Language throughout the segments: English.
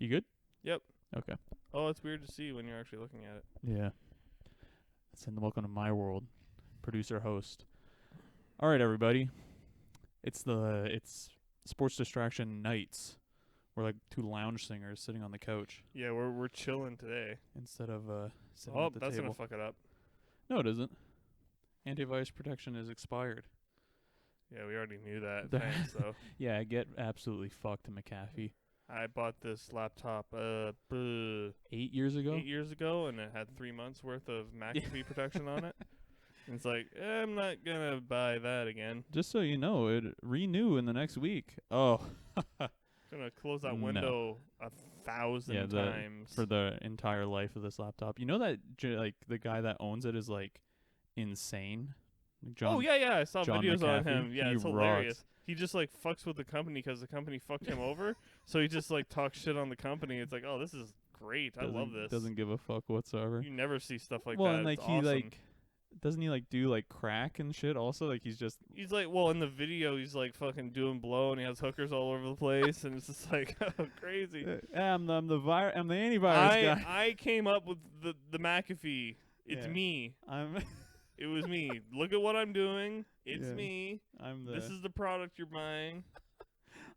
You good? Yep. Okay. Oh, it's weird to see when you're actually looking at it. Yeah. Send welcome to my world. Producer host. All right, everybody. It's sports distraction nights. We're like two lounge singers sitting on the couch Yeah, we're chilling today. instead of sitting Oh, at the that's table. gonna fuck it up. No, it isn't. Antivirus protection is expired. Yeah, we already knew that. Thanks, though. Yeah, get absolutely fucked, McAfee. I bought this laptop 8 years ago? 8 years ago, and it had 3 months worth of McAfee protection on it. And it's like, I'm not gonna buy that again. Just so you know, it renew in the next week. Oh. Gonna close that No. window 1,000 times for the entire life of this laptop. You know that like the guy that owns it is like insane. John, oh yeah, I saw John videos on McAfee. him. Yeah, He it's hilarious. rocks. He just like fucks with the company because the company fucked him over. So he just like talks shit on the company. It's like, oh, this is great. I love this. Doesn't give a fuck whatsoever. You never see stuff like well, that. and like It's he awesome. like doesn't he like do like crack and shit also? Like he's like, well, in the video, he's like fucking doing blow, and he has hookers all over the place, and it's just like crazy. I'm the antivirus guy. I came up with the McAfee. It's Yeah. me. I'm It was me. Look at what I'm doing. It's Yeah. me. this This is the product you're buying.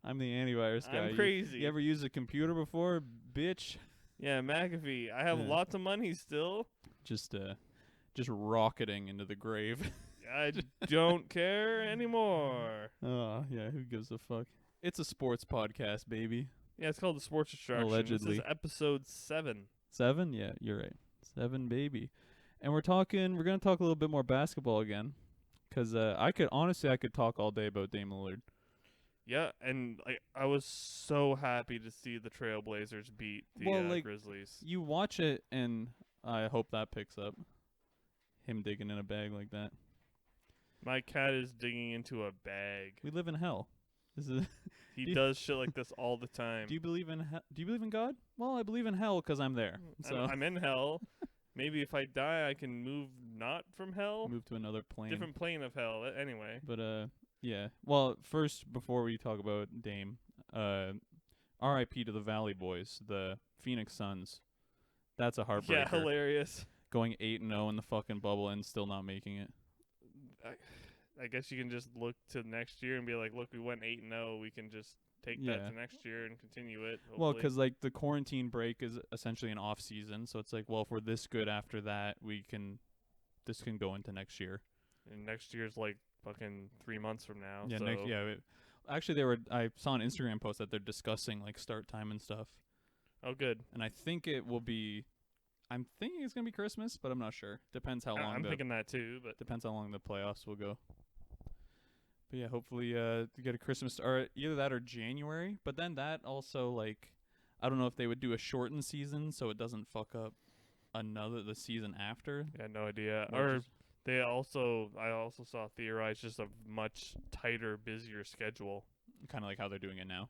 I'm the antivirus guy. I'm crazy. You ever used a computer before, bitch? Yeah, McAfee. I have Yeah. lots of money still. Just rocketing into the grave. I don't care anymore. Oh, yeah, who gives a fuck? It's a sports podcast, baby. Yeah, it's called The Sports Distraction. Allegedly. This is episode 7. 7? Yeah, you're right. 7, baby. And we're going to talk a little bit more basketball again. Because I could talk all day about Dame Lillard. Yeah, and I was so happy to see the Trailblazers beat the Grizzlies. You watch it, and I hope that picks up. Him digging in a bag like that. My cat is digging into a bag. We live in hell. This is He does shit like this all the time. Do you believe in God? Well, I believe in hell because I'm there. So I'm in hell. Maybe if I die, I can move not from hell. Move to another plane. Different plane of hell. Anyway. But yeah. Well, first before we talk about Dame, R.I.P. to the Valley Boys, the Phoenix Suns. That's a heartbreaker. Yeah, hilarious. Going 8-0 in the fucking bubble and still not making it. I guess you can just look to next year and be like, look, we went 8-0. We can just take that to next year and continue it. Hopefully. Well, because like the quarantine break is essentially an off season, so it's like, well, if we're this good after that, this can go into next year. And next year's like fucking 3 months from now. Yeah, so. Actually, I saw an Instagram post that they're discussing like start time and stuff. Oh, good. And I think it will be. I'm thinking it's gonna be Christmas, but I'm not sure. Depends how long. I'm thinking that too, but depends how long the playoffs will go. But yeah, hopefully to get a Christmas or either that or January. But then that also like, I don't know if they would do a shortened season so it doesn't fuck up the season after. I had no idea. Or I also saw theorized just a much tighter, busier schedule. Kind of like how they're doing it now.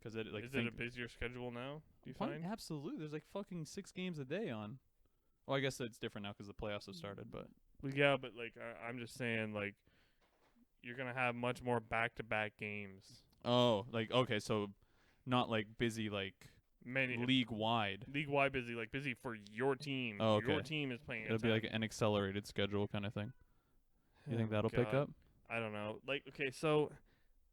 Is it a busier schedule now? Do you find? Absolutely. There's like fucking 6 games a day on. Well, I guess it's different now because the playoffs have started. But yeah, but like I'm just saying, like you're gonna have much more back-to-back games. Oh, like okay, so not like busy like league wide busy, like busy for your team. Oh, okay. Your team is playing. It'll be like an accelerated schedule kind of thing. You think that'll pick up? I don't know. Like okay, so.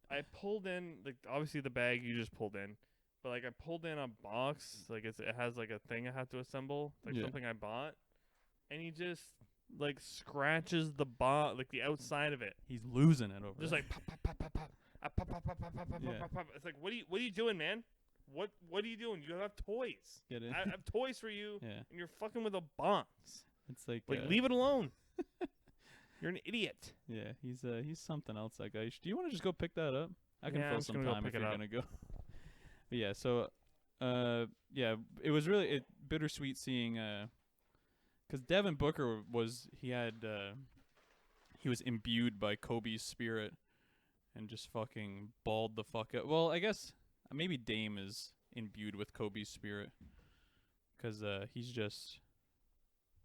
I pulled in, like, obviously the bag you just pulled in, but, like, I pulled in a box, like, it has, like, a thing I have to assemble, like, something I bought, and he just, like, scratches the like, the outside of it. He's losing it over just, there. like, pop, pop, pop, pop, pop, pop, pop, pop, pop, pop, pop, pop. It's like, what are you doing, man? What are you doing? You have toys. Get it? I have toys for you, Yeah. and you're fucking with a box. It's like leave it alone. You're an idiot. Yeah, he's something else, that guy. Do you want to just go pick that up? I can fill some time if you're gonna go. But yeah, so yeah, it was really bittersweet seeing because Devin Booker was imbued by Kobe's spirit and just fucking balled the fuck out. Well, I guess maybe Dame is imbued with Kobe's spirit because he's just.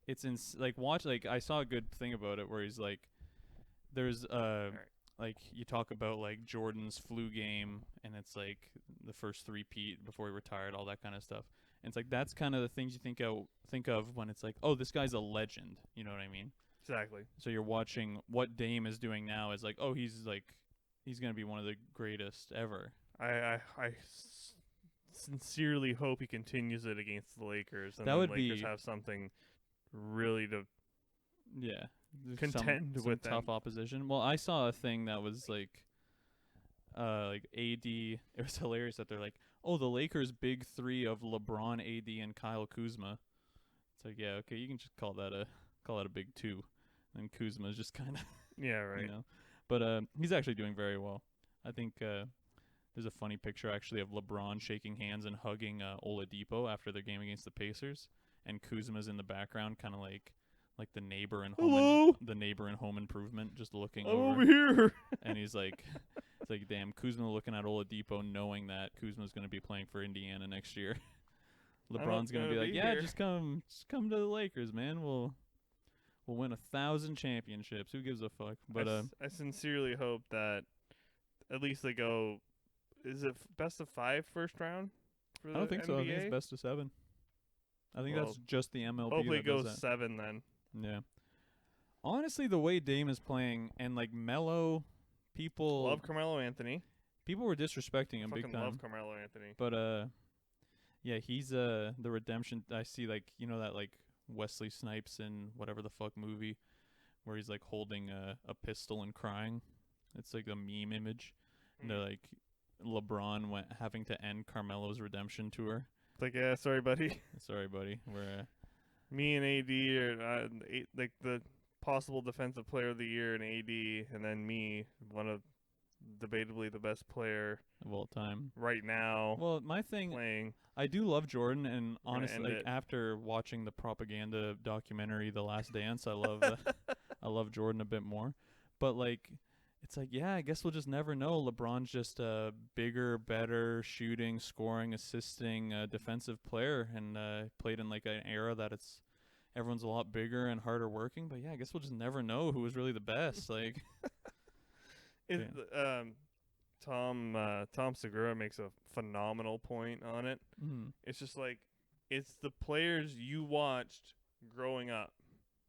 It's like watch like I saw a good thing about it where he's like there's like you talk about like Jordan's flu game, and it's like the first three-peat before he retired, all that kind of stuff. And it's like that's kind of the things you think of when it's like, oh, this guy's a legend. You know what I mean? Exactly. So you're watching what Dame is doing now is like, oh, he's gonna be one of the greatest ever. Sincerely hope he continues it against the Lakers, and That the would Lakers be have something really to yeah contend some with tough them. opposition. Well, I saw a thing that was like AD. It was hilarious that they're like, oh, the Lakers' big three of LeBron, AD, and Kyle Kuzma. It's like, yeah, okay, you can just call that a big two, and Kuzma's just kind of Yeah, right. you know, but he's actually doing very well. I think there's a funny picture actually of LeBron shaking hands and hugging Oladipo after their game against the Pacers, and Kuzma's in the background, kind of like the neighbor in Home Improvement, just looking I'm over here. and he's like, it's like, damn, Kuzma looking at Oladipo, knowing that Kuzma's gonna be playing for Indiana next year. LeBron's gonna be like, yeah, just come to the Lakers, man. We'll win 1,000 championships. Who gives a fuck? But I sincerely hope that at least they go. Is it best of 5 first round? For I don't think NBA? so. I think it's best of 7. I think that's just the MLB. Hopefully it that does goes that. 7 then. Yeah. Honestly, the way Dame is playing and like Melo, Love Carmelo Anthony. people were disrespecting him big Fucking time. love Carmelo Anthony. But yeah, he's the redemption. I see, like, you know, that like Wesley Snipes in whatever the fuck movie where he's like holding a pistol and crying. It's like a meme image. And they're like, LeBron having to end Carmelo's redemption tour. It's like, yeah, sorry, buddy. Sorry, buddy. We're Me and AD are like the possible defensive player of the year in AD, and then me, one of debatably the best player of all time right now. Well, my thing, playing. I do love Jordan, and honestly, like, it. after watching the propaganda documentary The Last Dance, I love I love Jordan a bit more. But like, it's like, yeah, I guess we'll just never know. LeBron's just a bigger, better shooting, scoring, assisting defensive player, and played in like an era that everyone's a lot bigger and harder working. But yeah, I guess we'll just never know who was really the best. Like, Tom Segura makes a phenomenal point on it. It's just like, it's the players you watched growing up.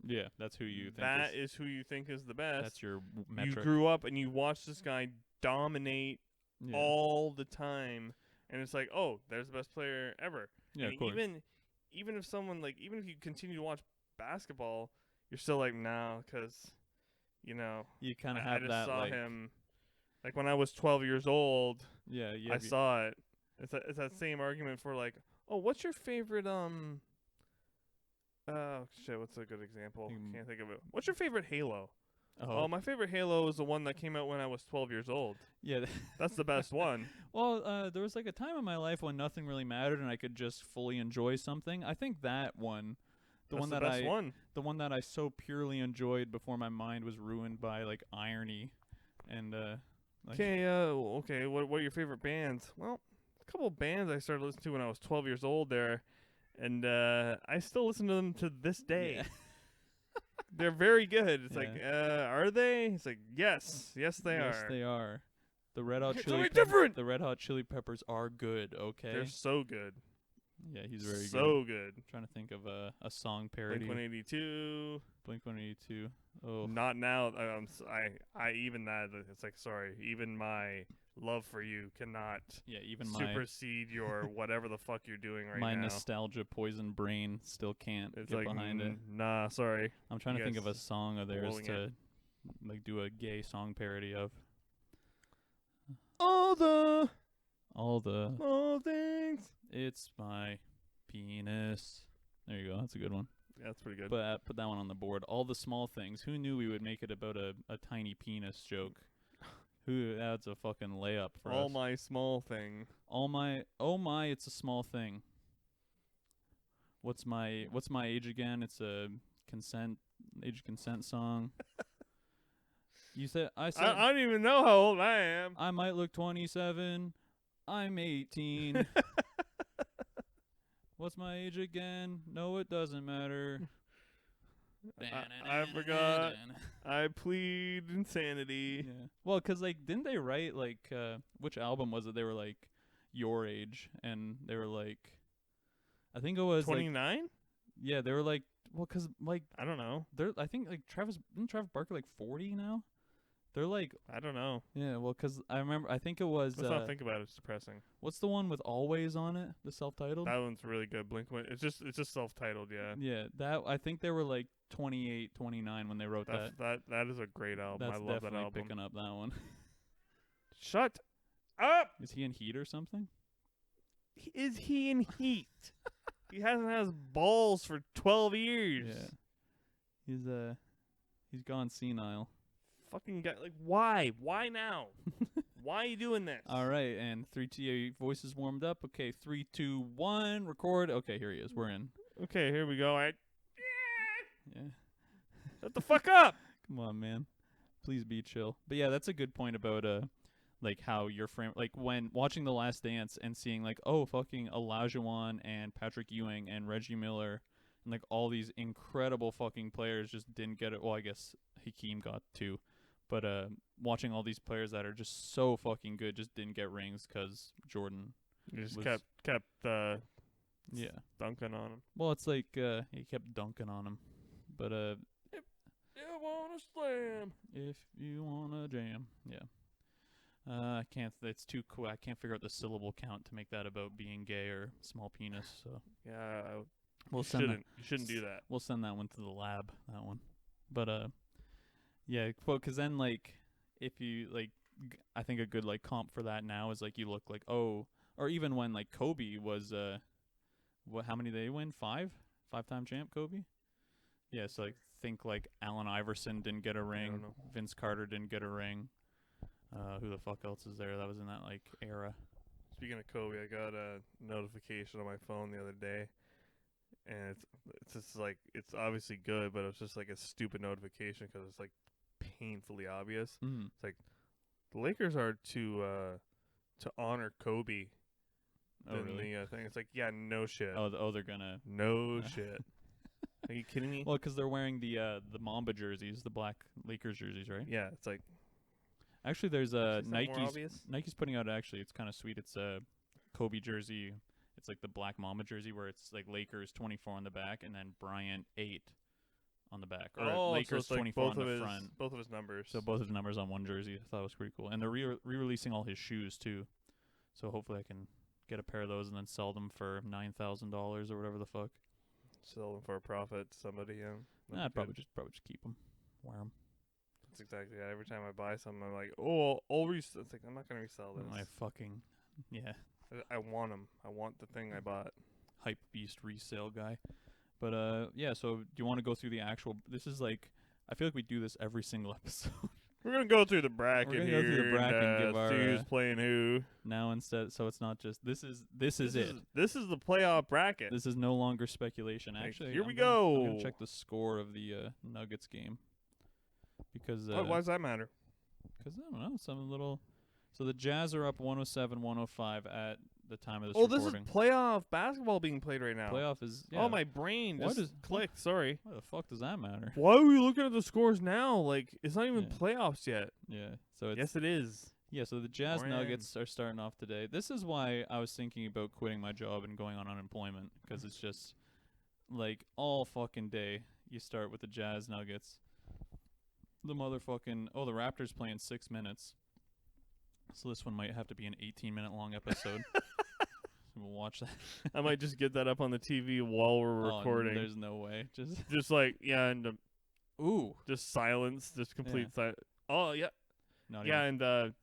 Yeah, that's who you think. That is who you think is the best. That's your metric. You grew up and you watched this guy dominate all the time, and it's like, oh, there's the best player ever. Yeah, and of course. Even if someone even if you continue to watch basketball, you're still like, no, because you kind of I have just that saw like him. Like when I was 12 years old, yeah, I saw it. It's that same argument for like, oh, what's your favorite oh shit, what's a good example? Can't think of it. What's your favorite Halo? Oh, my favorite Halo is the one that came out when I was 12 years old. Yeah, that's the best one. Well, there was like a time in my life when nothing really mattered and I could just fully enjoy something. I think that one, the one that I so purely enjoyed before my mind was ruined by like irony, and okay, okay. What are your favorite bands? Well, a couple of bands I started listening to when I was 12 years old there, and I still listen to them to this day. Yeah. They're very good. It's like, are they? It's like, yes, they are. Yes, they are. The Red Hot Chili Peppers are good. Okay, they're so good. Yeah, he's very good. So good. I'm trying to think of a song parody. Blink-182. Blink-182. Oh, not now. Even that. It's like, sorry. Even my love for you cannot. Yeah, even supersede your whatever the fuck you're doing right now. My nostalgia poison brain still can't get like, behind it. Nah, sorry. I'm trying to think of a song of theirs to like do a gay song parody of. All the things. It's my penis. There you go. That's a good one. Yeah, that's pretty good. But put that one on the board. All the small things. Who knew we would make it about a tiny penis joke? That's a fucking layup for us. All my small thing. Oh my, it's a small thing. What's my age again? It's a age consent song. I said I don't even know how old I am. I might look 27. I'm 18. What's my age again? No, it doesn't matter. I forgot. I plead insanity. Yeah. Well, 'cause like, didn't they write like which album was it? They were like your age, and they were like, I think it was 29? yeah, they were like, well, 'cause like I don't know. they're I think like Travis Barker like 40 now. They're like, I don't know. yeah, well, 'cause I think it was Let's not think about it. It's depressing. what's the one with Always on it, the self-titled. That one's really good. Blink. It's just self-titled. Yeah. Yeah, that I think they were like 28, 29 when they wrote that. That is a great album. That's I love that definitely album. picking up that one. Shut up. Is he in Heat or something? Is he in Heat? He hasn't had his balls for 12 years. Yeah. He's gone senile. Fucking guy. Like, why? Why now? Why are you doing this? All right, and 3TA voices warmed up. Okay, 3, 2, 1, record. Okay, here he is. We're in. Okay, here we go. Yeah. Shut the fuck up. Come on, man. Please be chill. But yeah, that's a good point about like how your frame, like when watching The Last Dance and seeing like, oh, fucking Olajuwon and Patrick Ewing and Reggie Miller and like all these incredible fucking players just didn't get it. Well, I guess Hakeem got 2. But watching all these players that are just so fucking good just didn't get rings because Jordan You just was, kept yeah. dunking on him. Well, it's like he kept dunking on him. But You wanna slam? if you wanna jam, yeah. I can't. It's too cool. I can't figure out the syllable count to make that about being gay or small penis. So Yeah, we'll you shouldn't do that. We'll send that one to the lab. That one. But yeah. Well, 'cause then like if you like, I think a good like comp for that now is like you look like, oh, or even when like Kobe was what? How many did they win? 5-time champ Kobe. Yeah. So like think like Allen Iverson didn't get a ring. know. Vince Carter didn't get a ring. Who the fuck else is there that was in that like era? Speaking of Kobe, I got a notification on my phone the other day, and it's just like it's obviously good, but it's just like a stupid notification because it's like painfully obvious. Mm. It's like the Lakers are to honor Kobe. Oh, really? The thing. It's like, yeah, no shit. They're gonna. No shit. Are you kidding me? Well, 'cause they're wearing the Mamba jerseys, the black Lakers jerseys, right? Yeah, it's like Actually, there's is that more Nike's. obvious? Nike's putting out actually. It's kind of sweet. It's a Kobe jersey. It's like the black Mamba jersey where it's like Lakers 24 on the back and then Bryant 8 on the back, or so Lakers it's like 24 both on of the his front. both of his numbers. So both his numbers on one jersey. I thought it was pretty cool. And they're re-releasing all his shoes too. So hopefully I can get a pair of those and then sell them for $9,000 or whatever the fuck. Sell them for a profit to somebody. Yeah, Nah, I'd probably just keep them, wear them. That's exactly it. Every time I buy something, I'm like, oh, I'll resell. It's like, I'm not gonna resell this. My fucking yeah. I want them. I want the thing I bought. Hype beast resale guy. But yeah, so do you want to go through the actual, this is like, I feel like we do this every single episode We're gonna go through the bracket We're gonna here. go through the bracket and give our, see who's playing who. now instead, so it's not just this is it. This is the playoff bracket. This is no longer speculation. Like, Actually, here I'm we gonna- go. I'm gonna check the score of the Nuggets game because Why does that matter? Cause I don't know, some little. So the Jazz are up 107-105 at the time of this Oh, this is recording. playoff basketball being played right now. Playoff is yeah. Oh, my brain Why just does- clicked. Sorry. Why the fuck does that matter? Why are we looking at the scores now? Like, it's not even Yeah. playoffs yet. Yeah. So it's Yes, it is. yeah. So the Jazz We're Nuggets are starting off today. This is why I was thinking about quitting my job and going on unemployment because it's just like all fucking day you start with the Jazz Nuggets. The motherfucking the Raptors playing 6 minutes. So this one might have to be an 18-minute long episode. We'll watch that. I might just get that up on the TV while we're Oh, recording. there's no way. Just like, yeah, and Ooh. just silence, just complete silence. Oh, yeah. Not Yeah, even, and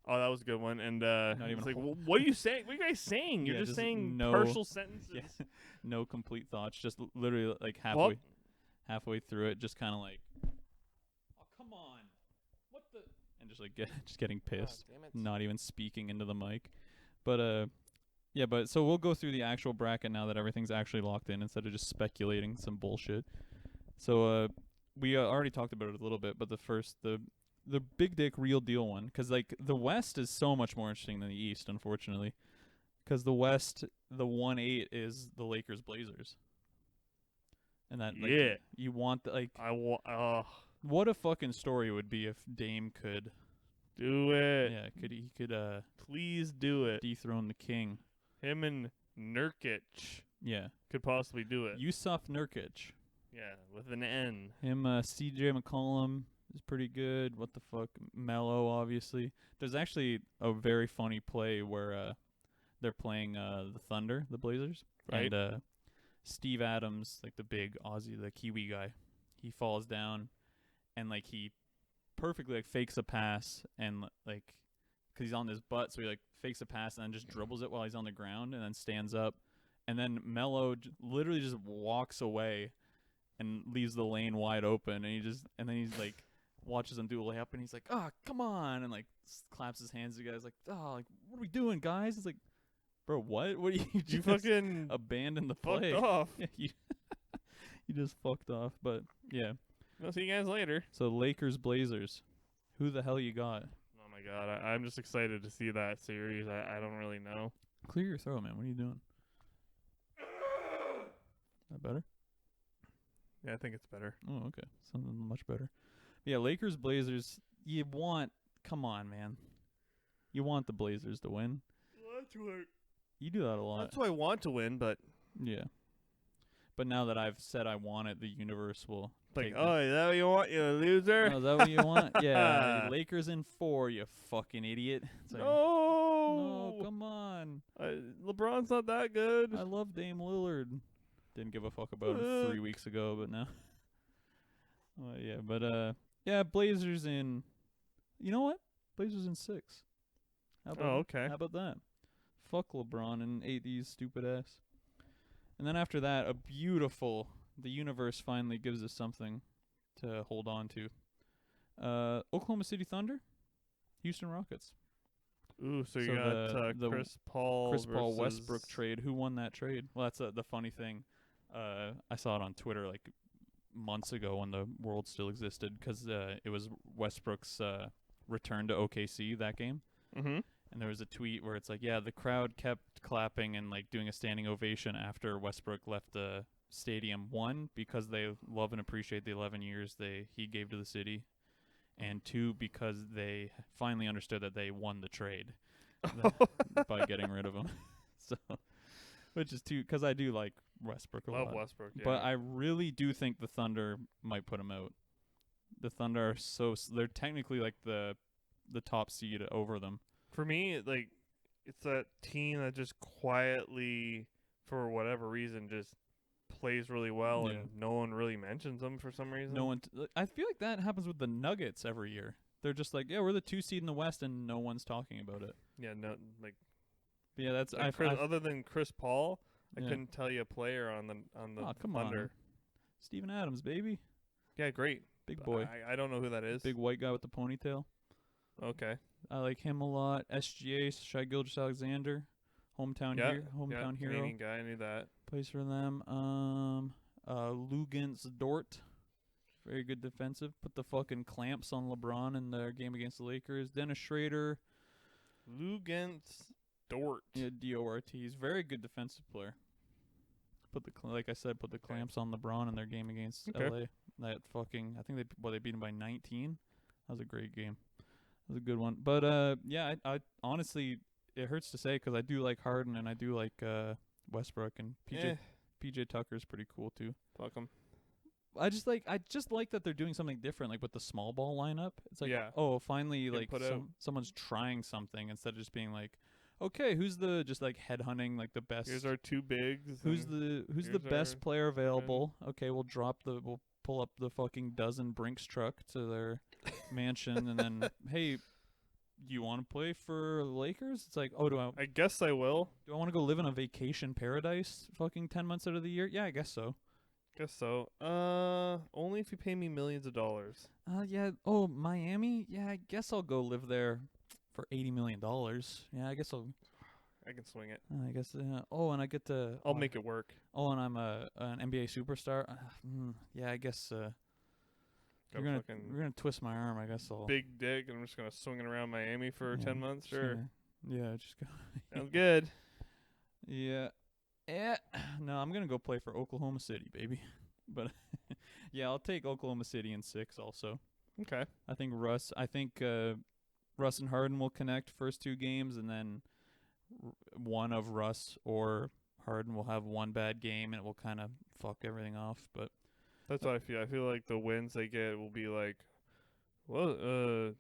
that was a good one. And even it's like, whole- what are you saying? What are you guys saying? You're Yeah, just just saying no- partial sentences. yeah, no complete thoughts. Just literally like Well- halfway through it, just kind of like, oh come on, what the, and just like just getting pissed, damn it. not even speaking into the mic. But yeah, but so we'll go through the actual bracket now that everything's actually locked in instead of just speculating some bullshit. So we already talked about it a little bit, but the big dick real deal one, because like the West is so much more interesting than the East, unfortunately. Because the West, the 1-8 is the Lakers Blazers. And that like Yeah. you want the, like I want. what a fucking story it would be if Dame could Do it. yeah, he could Please do it. dethrone the king. Him and Nurkic Yeah. could possibly do it. Yusuf Nurkic. Yeah, with an N. Him CJ McCollum is pretty good. What the fuck? Melo, obviously. There's actually a very funny play where they're playing the Thunder, the Blazers. Right. And Steve Adams, like the big Aussie, the Kiwi guy, he falls down and like he perfectly like fakes a pass and like because he's on his butt, so he like fakes a pass and then just dribbles it while he's on the ground and then stands up. And then Melo literally just walks away and leaves the lane wide open, and then he's like watches him do a layup, and he's like, "Oh, come on!" and like claps his hands together. He's like, "Oh, like what are we doing, guys?" It's like, "Bro, what? What are you You just fucking abandoned the fucked play? off. Yeah, you just fucked off." But yeah, I'll see you guys later. so Lakers Blazers, who the hell you got? Oh my god, I'm just excited to see that series. I don't really know. Clear your throat, man. What are you doing? That better? Yeah, I think it's better. Oh, okay. Something much better. Yeah, Lakers Blazers. Come on, man. You want the Blazers to win. You do that a lot. That's who I want to win, but Yeah. But now that I've said I want it, the universe will like, take oh, is that what you want, you loser? Oh, is that what you want? Yeah. Lakers in 4, you fucking idiot. It's like, No, no, come on. LeBron's not that good. I love Dame Lillard. Didn't give a fuck about him 3 weeks ago, but now. Yeah, Blazers in. You know what? Blazers in 6. How about okay. How about that? Fuck LeBron and AD's stupid ass. And then after that, the universe finally gives us something to hold on to. Oklahoma City Thunder, Houston Rockets. Ooh, so you got the Chris Paul versus Westbrook trade. Who won that trade? Well, that's the funny thing. I saw it on Twitter like months ago when the world still existed because it was Westbrook's return to OKC that game. Mm-hmm. And there was a tweet where it's like, yeah, the crowd kept clapping and like doing a standing ovation after Westbrook left the stadium. 1, because they love and appreciate the 11 years he gave to the city, and 2, because they finally understood that they won the trade by getting rid of him. So, which is because I do like Westbrook a lot. Love Westbrook, yeah. But I really do think the Thunder might put him out. The Thunder are they're technically like the top seed over them. For me, like, it's that team that just quietly, for whatever reason, just plays really well, and no one really mentions them for some reason. No one. I feel like that happens with the Nuggets every year. They're just like, yeah, we're the 2 seed in the West, and no one's talking about it. Yeah, no, like. But yeah, that's other than Chris Paul, I Yeah. couldn't tell you a player on the come Thunder. on. Steven Adams, baby. Yeah, great. Big boy. I don't know who that is. Big white guy with the ponytail. Okay. I like him a lot. SGA, Shai Gilgeous-Alexander, hometown hero. Canadian guy, I knew that. Plays for them. Lugens Dort, very good defensive. Put the fucking clamps on LeBron in their game against the Lakers. Dennis Schrader. Lugens Dort. Yeah, Dort. He's very good defensive player. Put the clamps on LeBron in their game against LA. That fucking, I think they beat him by 19. That was a great game. That was a good one. But yeah, I honestly, it hurts to say because I do like Harden and I do like Westbrook, and PJ Tucker's pretty cool too. Fuck him. I just like that they're doing something different, like with the small ball lineup. It's like, oh, finally, like someone's trying something instead of just being like, okay, who's the just like headhunting like the best. Here's our 2 bigs. Who's the best player available? Okay, we'll pull up the fucking dozen Brinks truck to their mansion, and then hey, you want to play for the Lakers? It's like, oh, I guess I will. Do I want to go live in a vacation paradise fucking 10 months out of the year? Yeah, I guess so. Guess so. Only if you pay me millions of dollars. Yeah. Oh, Miami? Yeah, I guess I'll go live there for $80 million. Yeah, I guess I can swing it. I guess. Oh, and I get to. I'll make it work. Oh, and I'm an NBA superstar. Yeah, I guess. We're gonna twist my arm. I guess I'll. Big dick, and I'm just gonna swing it around Miami for 10 months. Sure. Just go. Sounds good. Yeah. Yeah. No, I'm gonna go play for Oklahoma City, baby. But yeah, I'll take Oklahoma City in 6 also. Okay. I think Russ and Harden will connect first 2 games, and then one of Russ or Harden will have one bad game, and it will kind of fuck everything off. But That's what I feel. I feel like the wins they get will be like, well,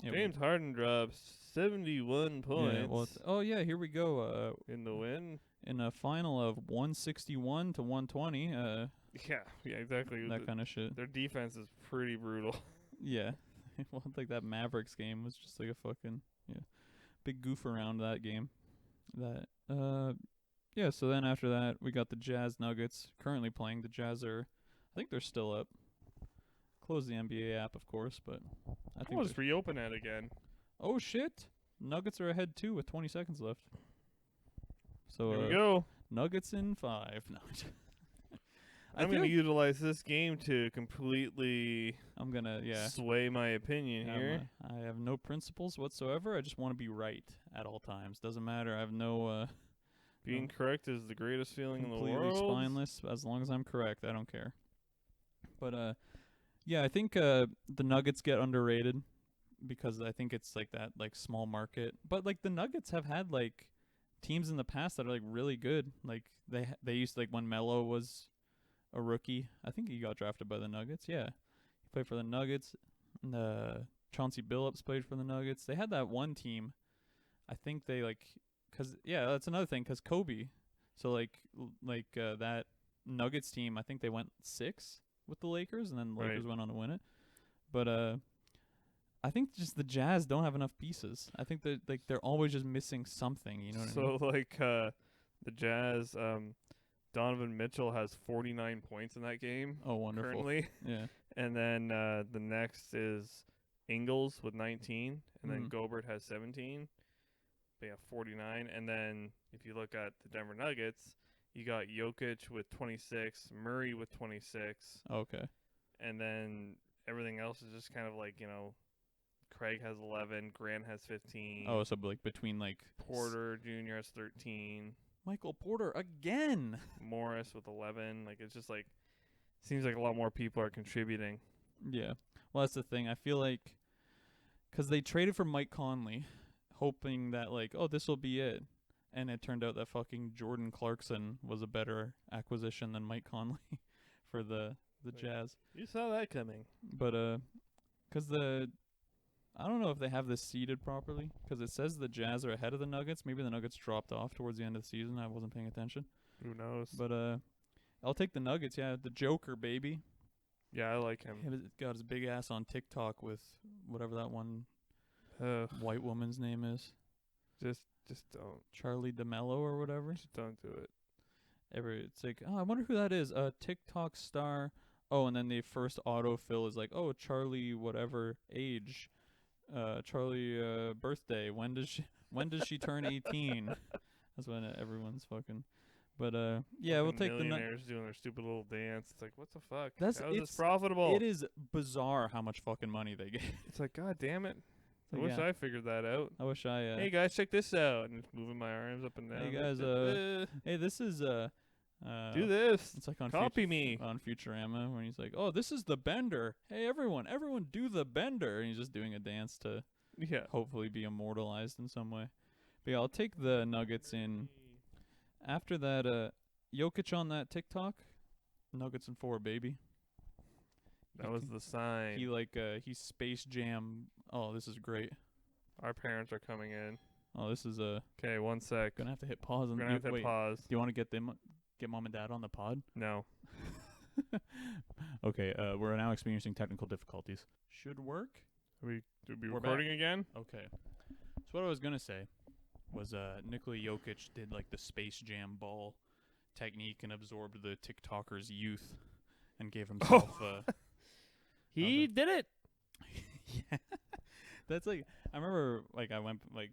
James Harden drops 71 points. Yeah, well, here we go. In the win. In a final of 161 to 120. Yeah, exactly. That kind of shit. Their defense is pretty brutal. Yeah. Well, like that Mavericks game was just like a fucking big goof around that game. So then after that we got the Jazz Nuggets currently playing. The Jazz I think they're still up. Close the NBA app, of course, but I think I'll just reopen it again. Oh shit! Nuggets are ahead too with 20 seconds left. So here we go. Nuggets in 5. No. I'm going to utilize this game to completely sway my opinion here. I have no principles whatsoever. I just want to be right at all times. Doesn't matter. I have no... Being correct is the greatest feeling in the world. Completely spineless. As long as I'm correct, I don't care. But, I think the Nuggets get underrated because I think it's like that like small market. But, like, the Nuggets have had, like, teams in the past that are, like, really good. Like, they used to, like, when Melo was a rookie. I think he got drafted by the Nuggets. Yeah. He played for the Nuggets. And, Chauncey Billups played for the Nuggets. They had that one team. I think they, like... that's another thing. Because Kobe. So, that Nuggets team, I think they went 6 with the Lakers. And then the Lakers went on to win it. But, I think just the Jazz don't have enough pieces. I think that, like, they're always just missing something. You know what I mean? So, like, the Jazz... Donovan Mitchell has 49 points in that game. Oh, wonderful. Currently. Yeah. And then the next is Ingles with 19. And then Gobert has 17. They have 49. And then if you look at the Denver Nuggets, you got Jokic with 26, Murray with 26. Okay. And then everything else is just kind of like, Craig has 11, Grant has 15. Oh, so like between like Porter Jr. has 13. Michael Porter again. Morris with 11. Like, it's just like, seems like a lot more people are contributing. Yeah. Well, that's the thing. I feel like, because they traded for Mike Conley, hoping that, like, oh, this will be it. And it turned out that fucking Jordan Clarkson was a better acquisition than Mike Conley for the Jazz. You saw that coming. But, because I don't know if they have this seeded properly, because it says the Jazz are ahead of the Nuggets. Maybe the Nuggets dropped off towards the end of the season. I wasn't paying attention. Who knows? But I'll take the Nuggets. Yeah, the Joker, baby. Yeah, I like him. He got his big ass on TikTok with whatever that one white woman's name is. Just don't. Charlie DeMello or whatever. Just don't do it. It's like, oh, I wonder who that is. A TikTok star. Oh, and then the first autofill is like, oh, Charlie whatever age. Charlie birthday. When does she turn 18? That's when everyone's fucking. But we'll take the millionaires doing their stupid little dance. It's like, what the fuck? It's profitable. It is bizarre how much fucking money they get. It's like, god damn it. I Like, wish I figured that out. I wish I hey guys, check this out. And just moving my arms up and down. Hey guys, hey, this is do this. It's like on copy me on Futurama when he's like, oh, this is the bender. Hey everyone do the bender, and he's just doing a dance to hopefully be immortalized in some way. But yeah, I'll take the Nuggets in. After that, Jokic on that TikTok, Nuggets in 4, baby. That was the sign. He's Space Jam. Oh, this is great. Our parents are coming in. Oh, this is Okay, 1 sec. Gonna have to hit pause. We're gonna have to hit pause. Do you want to get mom and dad on the pod? No. Okay, we're now experiencing technical difficulties. Should work. Are we recording again? Okay. So what I was gonna say was Nikola Jokic did like the Space Jam ball technique and absorbed the TikToker's youth and gave himself he did it. Yeah. That's like, I remember like I went like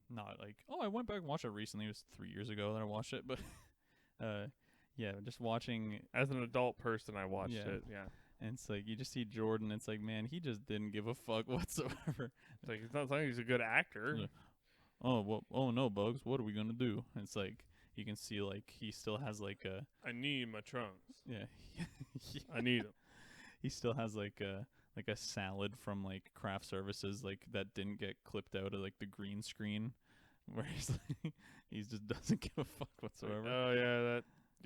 not like, oh, I went back and watched it recently. It was 3 years ago that I watched it, but just watching as an adult person I watched it. Yeah. And it's like you just see Jordan, it's like, man, he just didn't give a fuck whatsoever. It's like, it's not like he's a good actor. Oh, well, oh no, Bugs, what are we gonna do? And it's like you can see like he still has like a I need my trunks. yeah. I need them. He still has like a salad from like craft services like that didn't get clipped out of like the green screen, where he's like he just doesn't give a fuck whatsoever. Oh yeah,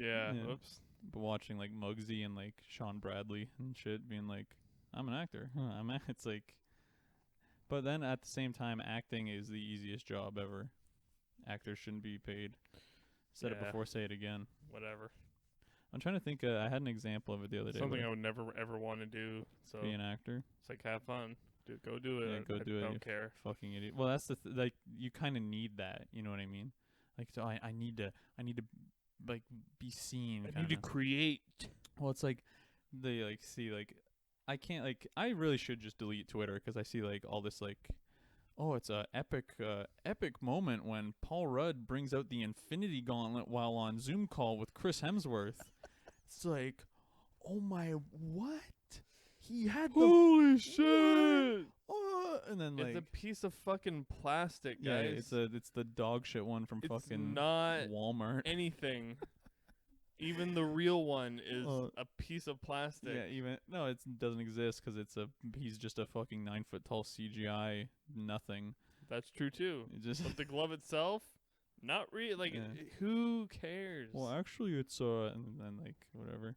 Yeah. Whoops. But watching like Muggsy and like Sean Bradley and shit being like, I'm an actor. It's like, but then at the same time, acting is the easiest job ever. Actors shouldn't be paid. Said it Yeah. before, say it again. Whatever. I'm trying to think. I had an example of it the other day. Something I would never ever want to do. So be an actor. it's like have fun. Go do it. Yeah, go do it. Don't care. Fucking idiot. Well, that's like you kind of need that. You know what I mean? Like, so I need to like be seen. I need to create. Well, it's like they like see like I can't like I really should just delete Twitter because I see like all this like, oh, it's a epic moment when Paul Rudd brings out the Infinity Gauntlet while on Zoom call with Chris Hemsworth. It's like, oh my, what? He had the Holy shit! And then like It's a piece of fucking plastic, yeah, guys. it's the dog shit one from It's fucking not Walmart. anything. Even the real one is a piece of plastic. Yeah, even no, it doesn't exist because he's just a fucking 9 foot tall CGI nothing. That's true too. It just But the glove itself, not real. Like, Yeah. who cares? well, actually, it's and then like whatever.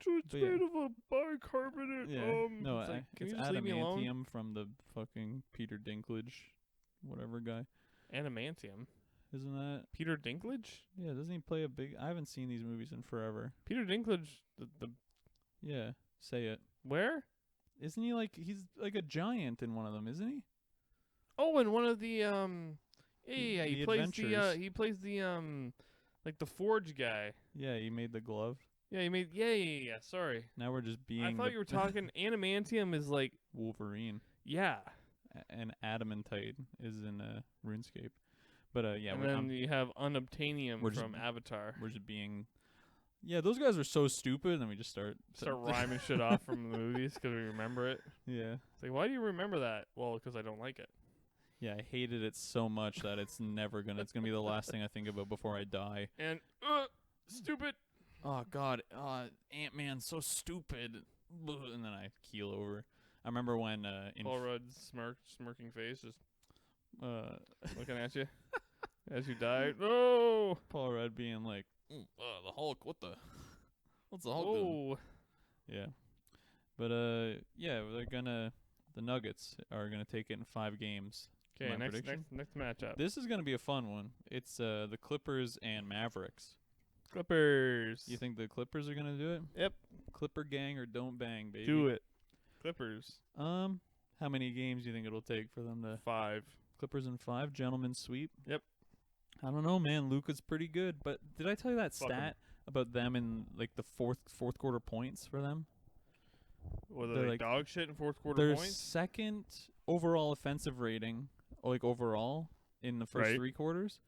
It's but yeah. made of a bicarbonate. Yeah, no, it's like, can it's you just leave me alone? adamantium from the fucking Peter Dinklage, whatever guy. Adamantium. Isn't that? Peter Dinklage. Yeah, doesn't he play a big? I haven't seen these movies in forever. Peter Dinklage. The Yeah, say it. where? Isn't he like he's like a giant in one of them? Isn't he? Oh, and one of the yeah, The he plays Adventures. the like the Forge guy. Yeah, he made the glove. Yeah, he made yeah. Sorry, Now we're just being. I thought you were talking. Adamantium is like Wolverine. yeah, And adamantite is in RuneScape. But yeah, and we're, then you have unobtainium we're just- from Avatar. we're just being. Yeah, those guys are so stupid. And then we just start Rhyming shit off from the movies because we remember it. Yeah, It's like, why do you remember that? Well, because I don't like it. yeah. I hated it so much that it's never gonna. It's gonna be the last thing I think about before I die. And stupid. Oh God, Ant-Man's so stupid. And then I keel over. I remember when in Paul Rudd's smirking face, just uh looking at you as you die. No. Paul Rudd being like, the Hulk. What's the Hulk doing? Oh. Yeah, but yeah, the Nuggets are gonna take it in 5 games. Okay, My next prediction? matchup. This is gonna be a fun one. It's the Clippers and Mavericks. Clippers. You think the Clippers are gonna do it? Yep. Clipper gang or don't bang, baby. Do it. Clippers. How many games do you think it'll take for them to 5. Clippers in 5, gentlemen sweep? Yep. I don't know, man. Luka's pretty good, but did I tell you that Fuck 'em. stat about them in like the fourth quarter points for them? Were They're they like- dog shit in fourth quarter Their points? second overall offensive rating, like overall in the first Right. 3 quarters,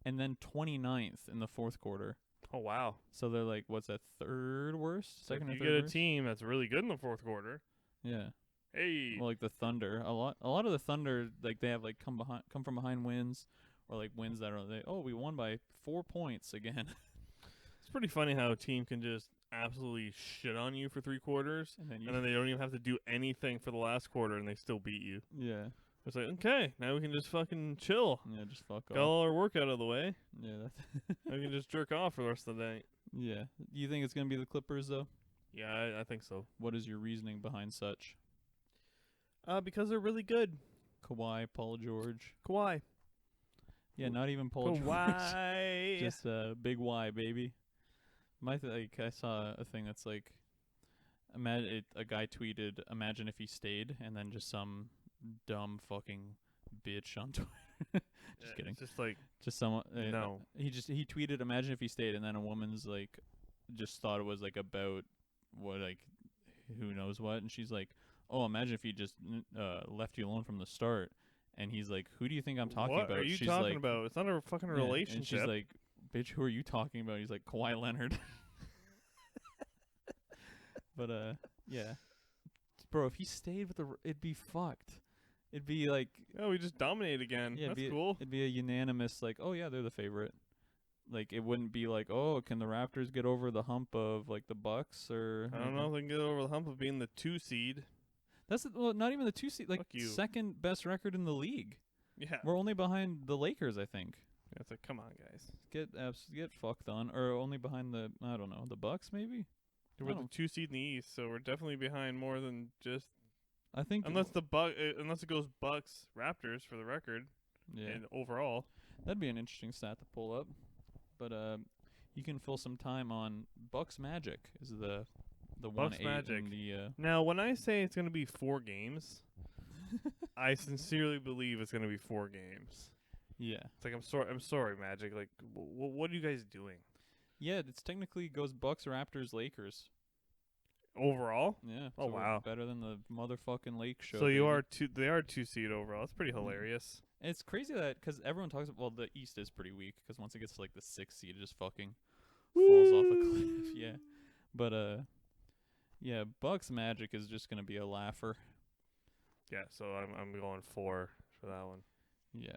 and then 29th in the fourth quarter. Oh wow. So they're like, what's that, third worst? So if Second or you third get a worst? team that's really good in the fourth quarter. Yeah. Hey. Well, like the Thunder, a lot of the Thunder, like they have like come from behind wins, or like wins that are we won by 4 points again, It's pretty funny how a team can just absolutely shit on you for 3 quarters, and then and then they don't even have to do anything for the last quarter, and they still beat you. yeah, It's like, okay, now we can just fucking chill. just fuck Got off. all our work out of the way. Yeah, Now we can just jerk off for the rest of the day. yeah. You think it's gonna be the Clippers though? Yeah, I think so. What is your reasoning behind such? Because they're really good. Kawhi, Paul George. Kawhi. Yeah, not even Paul George. Kawhi. Just big Y, baby. I saw a thing that's like, a guy tweeted, "Imagine if he stayed," and then just some dumb fucking bitch on Twitter. Just kidding. It's just like, Just someone. no. He tweeted, "Imagine if he stayed," and then a woman's like, just thought it was like about what, like, who knows what, and she's like, "Oh, imagine if he just left you alone from the start." And he's like, "Who do you think I'm talking what about?" are you she's talking like, about? It's not a fucking yeah, relationship. And she's like, "Bitch, who are you talking about?" He's like, "Kawhi Leonard." But yeah, bro, if he stayed with it'd be fucked. It'd be like, oh, we just dominate again. yeah, That's cool. It'd be a unanimous like, oh yeah, they're the favorite. Like, it wouldn't be like, oh, can the Raptors get over the hump of like the Bucks or? I don't know if they can get over the hump of being the 2 seed. That's well, not even the 2 seed. Like, Fuck you. second best record in the league. Yeah. We're only behind the Lakers, I think. Yeah, it's like, come on, guys. Get fucked on, or only behind the I don't know, the Bucks maybe. We're the 2 seed in the East, so we're definitely behind more than just. I think Unless it goes Bucks Raptors for the record. yeah, And overall, that'd be an interesting stat to pull up. But you can fill some time on Bucks Magic is the Bucks 1-8 Magic. in the now when I say it's gonna be 4 games, I sincerely believe it's gonna be 4 games. yeah. It's like I'm sorry, Magic. Like, what are you guys doing? Yeah, it's technically goes Bucks, Raptors, Lakers. Overall? Yeah. Oh, so we're wow. better than the motherfucking Lake show. So you baby. they are 2 seed overall. That's pretty Yeah. hilarious. It's crazy that because everyone talks about, well, the East is pretty weak because once it gets to like the 6th seed, it just fucking falls off a cliff. Yeah. But yeah, Bucks Magic is just gonna be a laugher. Yeah, so I'm going 4 for that one. Yeah.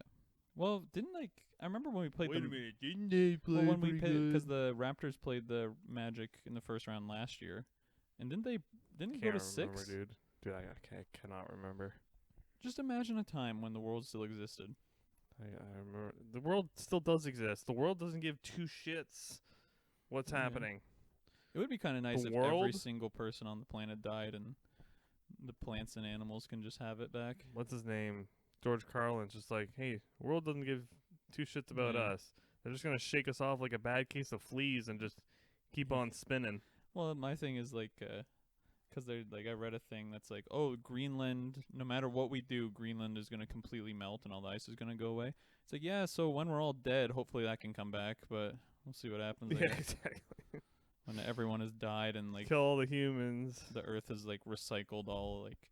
Well, didn't I remember when we played Wait a minute, didn't they play well, when we pretty played good? because the Raptors played the Magic in the first round last year, and didn't it go to Can't 6? remember, dude, I cannot remember. Just imagine a time when the world still existed. I remember the world still does exist. The world doesn't give 2 shits what's Yeah. happening. It would be kind of nice The if every world? single person on the planet died and the plants and animals can just have it back. What's his name? George Carlin's just like, hey, the world doesn't give 2 shits about Yeah. us. They're just gonna shake us off like a bad case of fleas and just keep on spinning. Well, my thing is like, 'cause they're like, I read a thing that's like, oh, Greenland, no matter what we do, Greenland is gonna completely melt and all the ice is gonna go away. It's like, yeah, so when we're all dead, hopefully that can come back, but we'll see what happens. I Yeah, guess, exactly. when everyone has died and like Kill all the humans. the Earth has like recycled all like,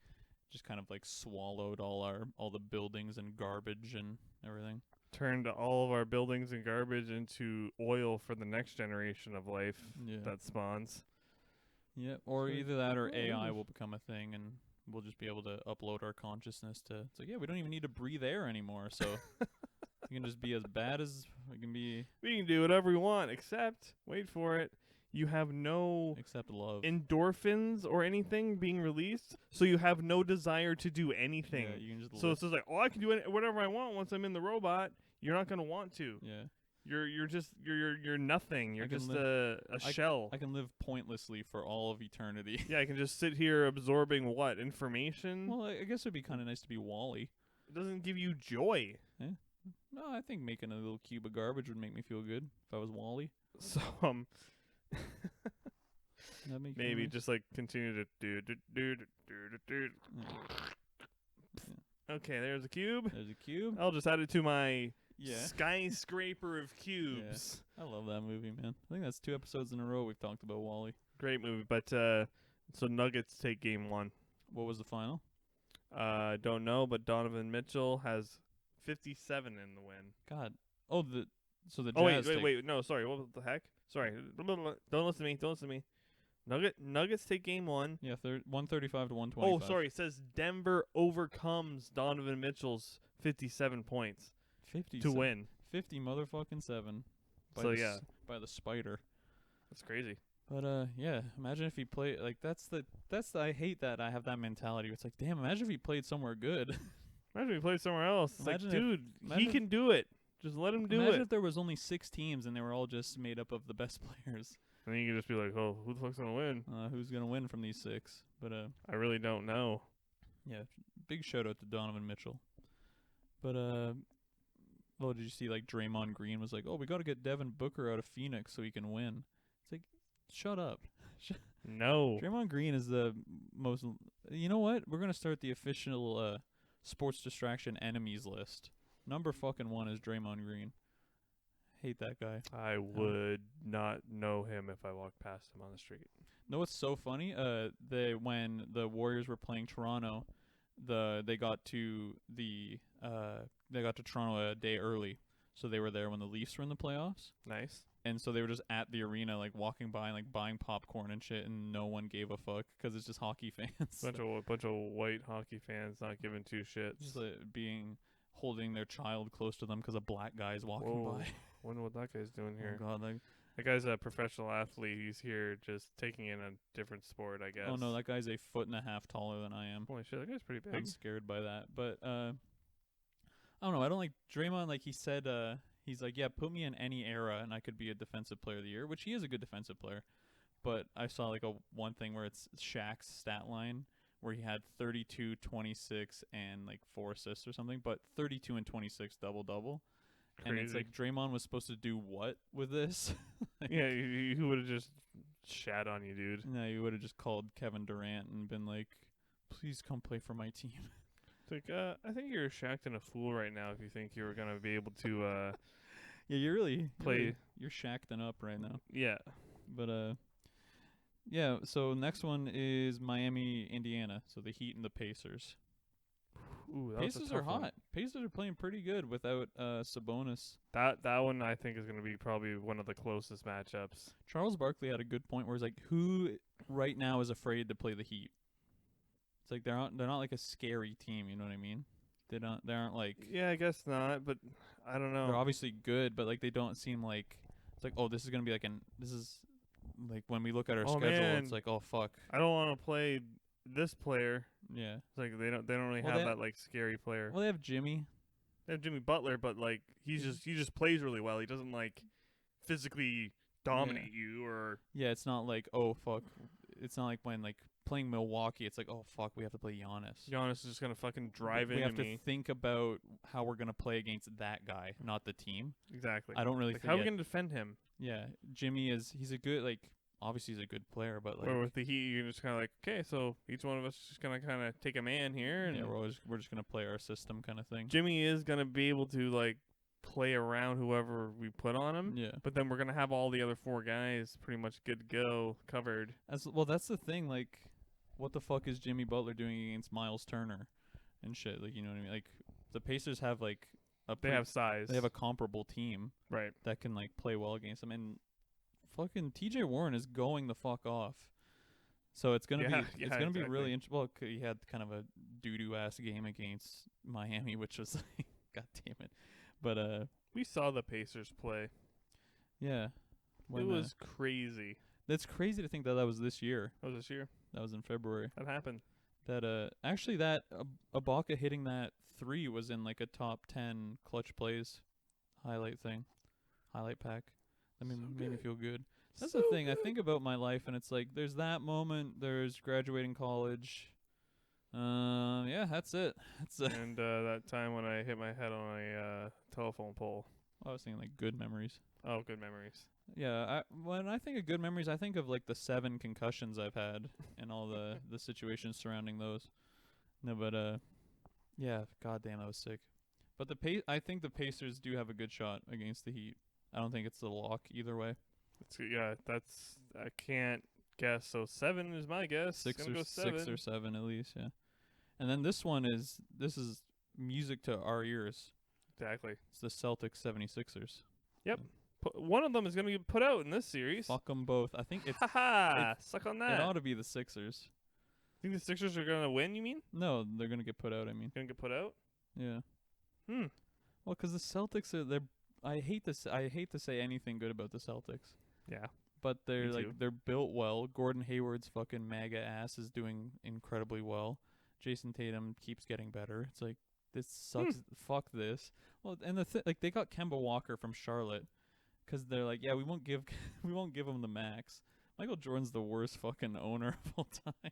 just kind of like swallowed all the buildings and garbage and everything. Turned all of our buildings and garbage into oil for the next generation of life Yeah. that spawns. Yeah, or So- either that or AI Oof. will become a thing and we'll just be able to upload our consciousness to. It's like, yeah, we don't even need to breathe air anymore, so we can just be as bad as we can be, We can do whatever we want, except, wait for it, you have no except love. endorphins or anything being released, so you have no desire to do anything. Yeah, you can just So live. it's just like, oh, I can do whatever I want once I'm in the robot. You're not gonna want to. Yeah, You're nothing. You're I can just live- a shell. I can live pointlessly for all of eternity. Yeah, I can just sit here absorbing what information. Well, I guess it'd be kind of nice to be Wally. It doesn't give you joy. No, I think making a little cube of garbage would make me feel good if I was Wally. So That'd make you feel maybe nice. just like continue to do. Okay, there's a cube. There's a cube. I'll just add it to my Yeah. skyscraper of cubes. I love that movie, man. I think that's 2 episodes in a row we've talked about Wally. Great movie, but so Nuggets take game 1. What was the final? Don't know, but Donovan Mitchell has 57 in the win. God. Oh, so the Oh Jazz. wait, no, sorry, what the heck? Sorry, don't listen to me. Nuggets take game 1. Yeah, 135 to 125. Oh, sorry, it says Denver overcomes Donovan Mitchell's 57 points 50 to win. 50 motherfucking 7. So yeah, by the spider. that's crazy. But yeah, imagine if he played like that's the I hate that I have that mentality. It's like, damn, imagine if he played somewhere good. Imagine if he played somewhere else. It's like, Imagine if- dude, imagine he if- can do it. Just let him do Imagine it. if there was only 6 teams and they were all just made up of the best players. And then you can just be like, oh, who the fuck's gonna win? Who's gonna win from these 6? But I really don't know. yeah, big shout out to Donovan Mitchell. But well, did you see like Draymond Green was like, oh, we got to get Devin Booker out of Phoenix so he can win. It's like, shut up. No. Draymond Green is the most. You know what? We're gonna start the official sports distraction enemies list. Number fucking 1 is Draymond Green. Hate that guy. I would not know him if I walked past him on the street. Know what's so funny? When the Warriors were playing Toronto, they got to Toronto a day early, so they were there when the Leafs were in the playoffs. Nice. And so they were just at the arena, like walking by and like buying popcorn and shit, and no one gave a fuck because it's just hockey fans. Bunch of white hockey fans not giving 2 shits. Just holding their child close to them because a black guy is walking Whoa. by. wonder what that guy's doing here. Oh God, like, That guy's a professional athlete. He's here just taking in a different sport, I guess. oh no, that guy's a 1.5 feet taller than I am. Holy shit, that guy's pretty big. I'm scared by that. But I don't know. I don't like Draymond. Like he said, he's like, yeah, put me in any era and I could be a defensive player of the year, which he is a good defensive player. But I saw like one thing where it's Shaq's stat line where he had 32, 26, and like 4 assists or something, but 32 and 26 double. And it's like Draymond was supposed to do what with this? Like, yeah, he would have just shat on you, dude. No, you would have just called Kevin Durant and been like, please come play for my team. It's like, I think you're Shaqtin' a fool right now if you think you were going to be able to yeah, you're really play. You're Shaqtin' up right now. Yeah. But yeah, so next one is Miami, Indiana. So the Heat and the Pacers. Ooh, Pacers are hot. Pacers are playing pretty good without Sabonis. That one I think is going to be probably one of the closest matchups. Charles Barkley had a good point where he's like, who right now is afraid to play the Heat? It's like they're not like a scary team, you know what I mean? They aren't like, yeah, I guess not, but I don't know. They're obviously good, but like they don't seem like it's like, oh, this is going to be like this is like when we look at our schedule, man, it's like, oh fuck. I don't want to play this player. Yeah. It's like they don't really have that like scary player. Well, they have Jimmy. They have Jimmy Butler, but like he just plays really well. He doesn't like physically dominate you or yeah, it's not like, oh fuck. It's not like when like playing Milwaukee, it's like, oh fuck, we have to play Giannis. Giannis is just gonna fucking drive into me. We have to think about how we're gonna play against that guy, not the team. Exactly. I don't really think how are we gonna defend him? Yeah, Jimmy he's a good, like, obviously he's a good player, but like, or with the Heat, you're just kind of like, okay, so each one of us is just gonna kind of take a man here, and yeah, we're just gonna play our system kind of thing. Jimmy is gonna be able to like play around whoever we put on him. Yeah, but then we're gonna have all the other 4 guys pretty much good to go, covered. Well, that's the thing. Like, what the fuck is Jimmy Butler doing against Miles Turner and shit? Like, you know what I mean? Like, the Pacers have like they have size. They have a comparable team, right? That can like play well against them. And fucking TJ Warren is going the fuck off. So it's gonna be really interesting. Well, he had kind of a doo-doo ass game against Miami, which was like, god damn it. But we saw the Pacers play. Yeah, it was crazy. That's crazy to think that was this year. That was this year. That was in February. That happened. That actually that Ibaka hitting that 3 was in like a top 10 clutch plays highlight pack. That made me feel good. That's the thing. I think about my life, and it's like there's that moment. There's graduating college. Yeah, that's it. And that time when I hit my head on a telephone pole. I was thinking like good memories. Oh, good memories. Yeah, when I think of good memories, I think of like the 7 concussions I've had and all the situations surrounding those. No, but yeah, goddamn, that was sick. But I think the Pacers do have a good shot against the Heat. I don't think it's the lock either way. I can't guess. So 7 is my guess. 6 or 7 at least, yeah. And then this is music to our ears. Exactly. It's the Celtics 76ers. Yep. One of them is going to be put out in this series. Fuck them both. I think it's... Suck on that. It ought to be the Sixers. Think the Sixers are going to win, you mean? No, they're going to get put out, I mean. Going to get put out? Yeah. Well, because the Celtics I hate to say anything good about the Celtics. Yeah. But they're built well. Gordon Hayward's fucking MAGA ass is doing incredibly well. Jason Tatum keeps getting better. It's like, this sucks. Fuck this. Well, and they got Kemba Walker from Charlotte. Because they're like, yeah, we won't give him the max. Michael Jordan's the worst fucking owner of all time.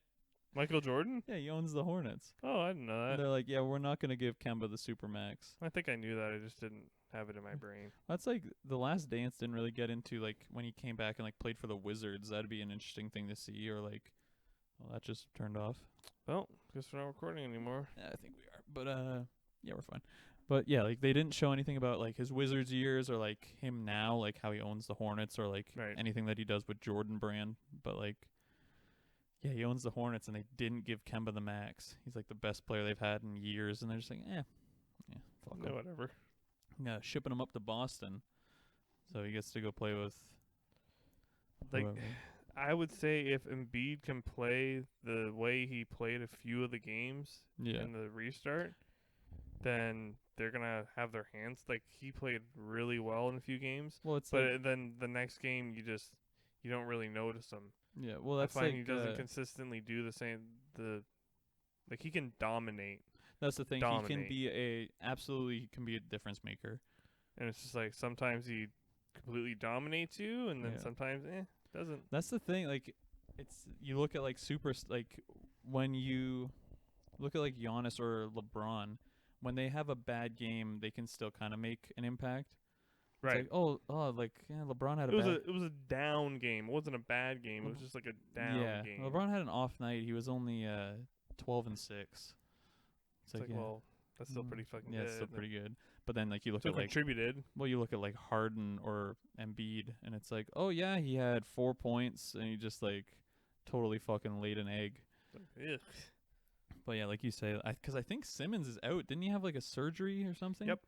Michael Jordan? Yeah, he owns the Hornets. Oh, I didn't know that. And they're like, yeah, we're not gonna give Kemba the super max. I think I knew that. I just didn't have it in my brain. That's like The Last Dance didn't really get into like when he came back and like played for the Wizards. That'd be an interesting thing to see. Or like, well, that just turned off. Well, guess we're not recording anymore. Yeah, I think we are. But yeah, we're fine. But yeah, like they didn't show anything about like his Wizards years or like him now, like how he owns the Hornets or like anything that he does with Jordan Brand. But like, yeah, he owns the Hornets and they didn't give Kemba the max. He's like the best player they've had in years, and they're just like, fuck him. Whatever. Yeah, shipping him up to Boston, so he gets to go play with. Like, whoever. I would say if Embiid can play the way he played a few of the games in the restart, then they're gonna have their hands. Like he played really well in a few games, Well, it's but like then the next game you don't really notice him. yeah. Well, I that's find like he doesn't consistently do the same. Like he can dominate, that's the thing. He can dominate. be he can be a difference maker. and it's just like sometimes he completely dominates you, and then Yeah. sometimes doesn't. That's the thing. Like, it's you look at like like when you look at like Giannis or LeBron, when they have a bad game, they can still kind of make an impact. It's Right. like like yeah, LeBron had a bad. It was a down game. It wasn't a bad game. It was just like a down yeah, game. LeBron had an off night. He was only 12-6. It's like, well, that's still pretty fucking yeah, good. it's still pretty good. But then like you look Still at like contributed. you look at like Harden or Embiid, and it's like, oh yeah, he had 4 points, and he just like totally fucking laid an egg. Ugh. But yeah, like you say, because I think Simmons is out. Didn't he have like a surgery or something? Yep.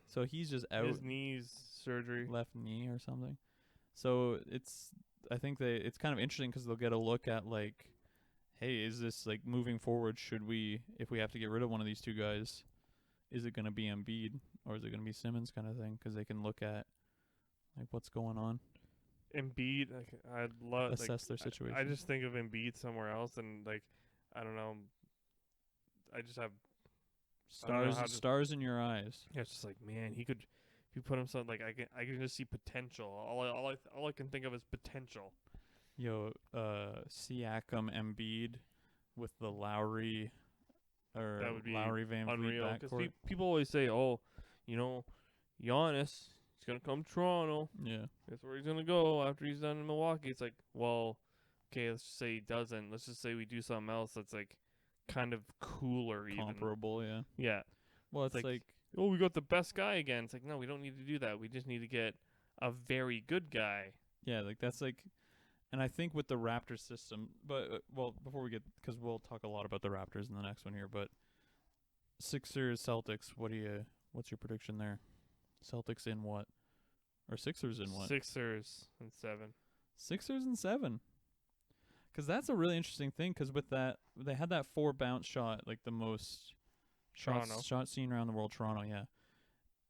So he's just out. His knees surgery. Left knee or something. So I think it's kind of interesting because they'll get a look at like, hey, is this like moving forward? Should we, if we have to get rid of one of these two guys, is it going to be Embiid or is it going to be Simmons kind of thing? Because they can look at like what's going on. Embiid, I'd love assess their situation. I just think of Embiid somewhere else, and like I don't know. I just have stars in your eyes. Yeah, it's just like, man, he could. If you put him something like I can just see potential. All I can think of is potential. Yo, Siakam Embiid with the Lowry or That would be Lowry Van Vliet unreal. backcourt. People always say, oh, Giannis, he's gonna come to Toronto. Yeah. That's where he's gonna go after he's done in Milwaukee. It's like, well, okay, let's just say he doesn't. Let's just say we do something else that's like kind of cooler, Comparable, even. yeah. Yeah. Well, it's like oh, we got the best guy again. It's like, no, we don't need to do that. We just need to get a very good guy. yeah, like that's like, and I think with the Raptors system, but well, before we get, because we'll talk a lot about the Raptors in the next one here, but Sixers Celtics, what's your prediction there? Celtics in what? Or Sixers in what? Sixers in 7. Sixers in 7. Because that's a really interesting thing. Because with that, they had that 4 bounce shot, like the most shots seen around the world. Toronto, yeah.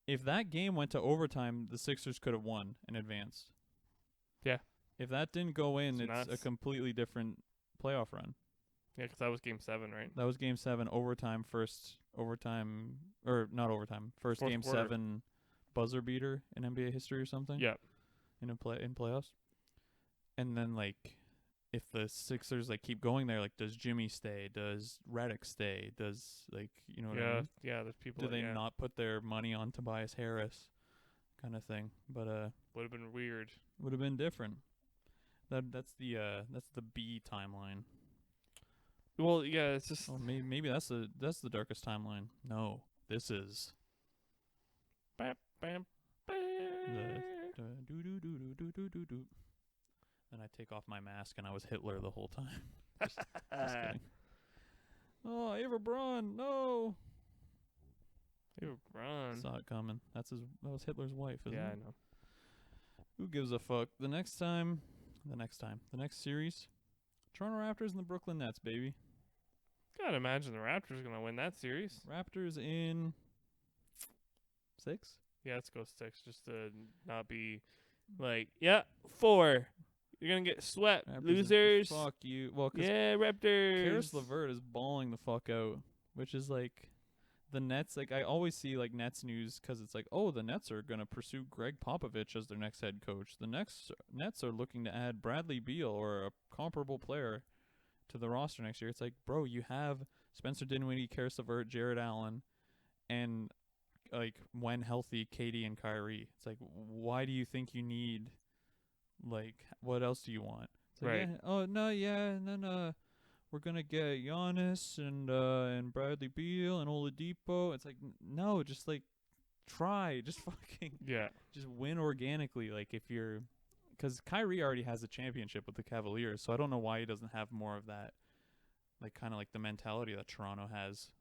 If that game went to overtime, the Sixers could have won and advanced. Yeah. If that didn't go in, it's nuts. a completely different playoff run. Yeah, because that was Game 7, right? That was Game 7, overtime, first Fourth Game quarter. 7 buzzer beater in NBA history or something. Yeah. In playoffs. And then like, if the Sixers like keep going there, like does Jimmy stay? Does Redick stay? Does like what I mean? Yeah, there's people. Do they not put their money on Tobias Harris, kind of thing? But would have been weird. Would have been different. That's the B timeline. Well, yeah, it's just. Oh, maybe that's the darkest timeline. No, this is. Bam, bam, bam. Then I take off my mask and I was Hitler the whole time. just kidding. Oh, Ava Braun, no. Ava Braun. Saw it coming. That was Hitler's wife, isn't it? Yeah, I know. Who gives a fuck? The next series, Toronto Raptors and the Brooklyn Nets, baby. Gotta imagine the Raptors are gonna win that series. Raptors in 6? Yeah, let's go 6, just to not be like, 4. You're gonna get swept, Raptors losers. Fuck you. Well, cause Raptors. Karis LeVert is balling the fuck out, which is like the Nets. Like I always see like Nets news because it's like, oh, the Nets are gonna pursue Greg Popovich as their next head coach. The Nets are looking to add Bradley Beal or a comparable player to the roster next year. It's like, bro, you have Spencer Dinwiddie, Karis LeVert, Jared Allen, and like when healthy, Katie and Kyrie. It's like, why do you think you need? Like, what else do you want? It's like, Right. Yeah, oh no, yeah, and then we're gonna get Giannis and Bradley Beal and Oladipo. It's like, no, just like try, just fucking just win organically. Like if you're, because Kyrie already has a championship with the Cavaliers, so I don't know why he doesn't have more of that, like kind of like the mentality that Toronto has,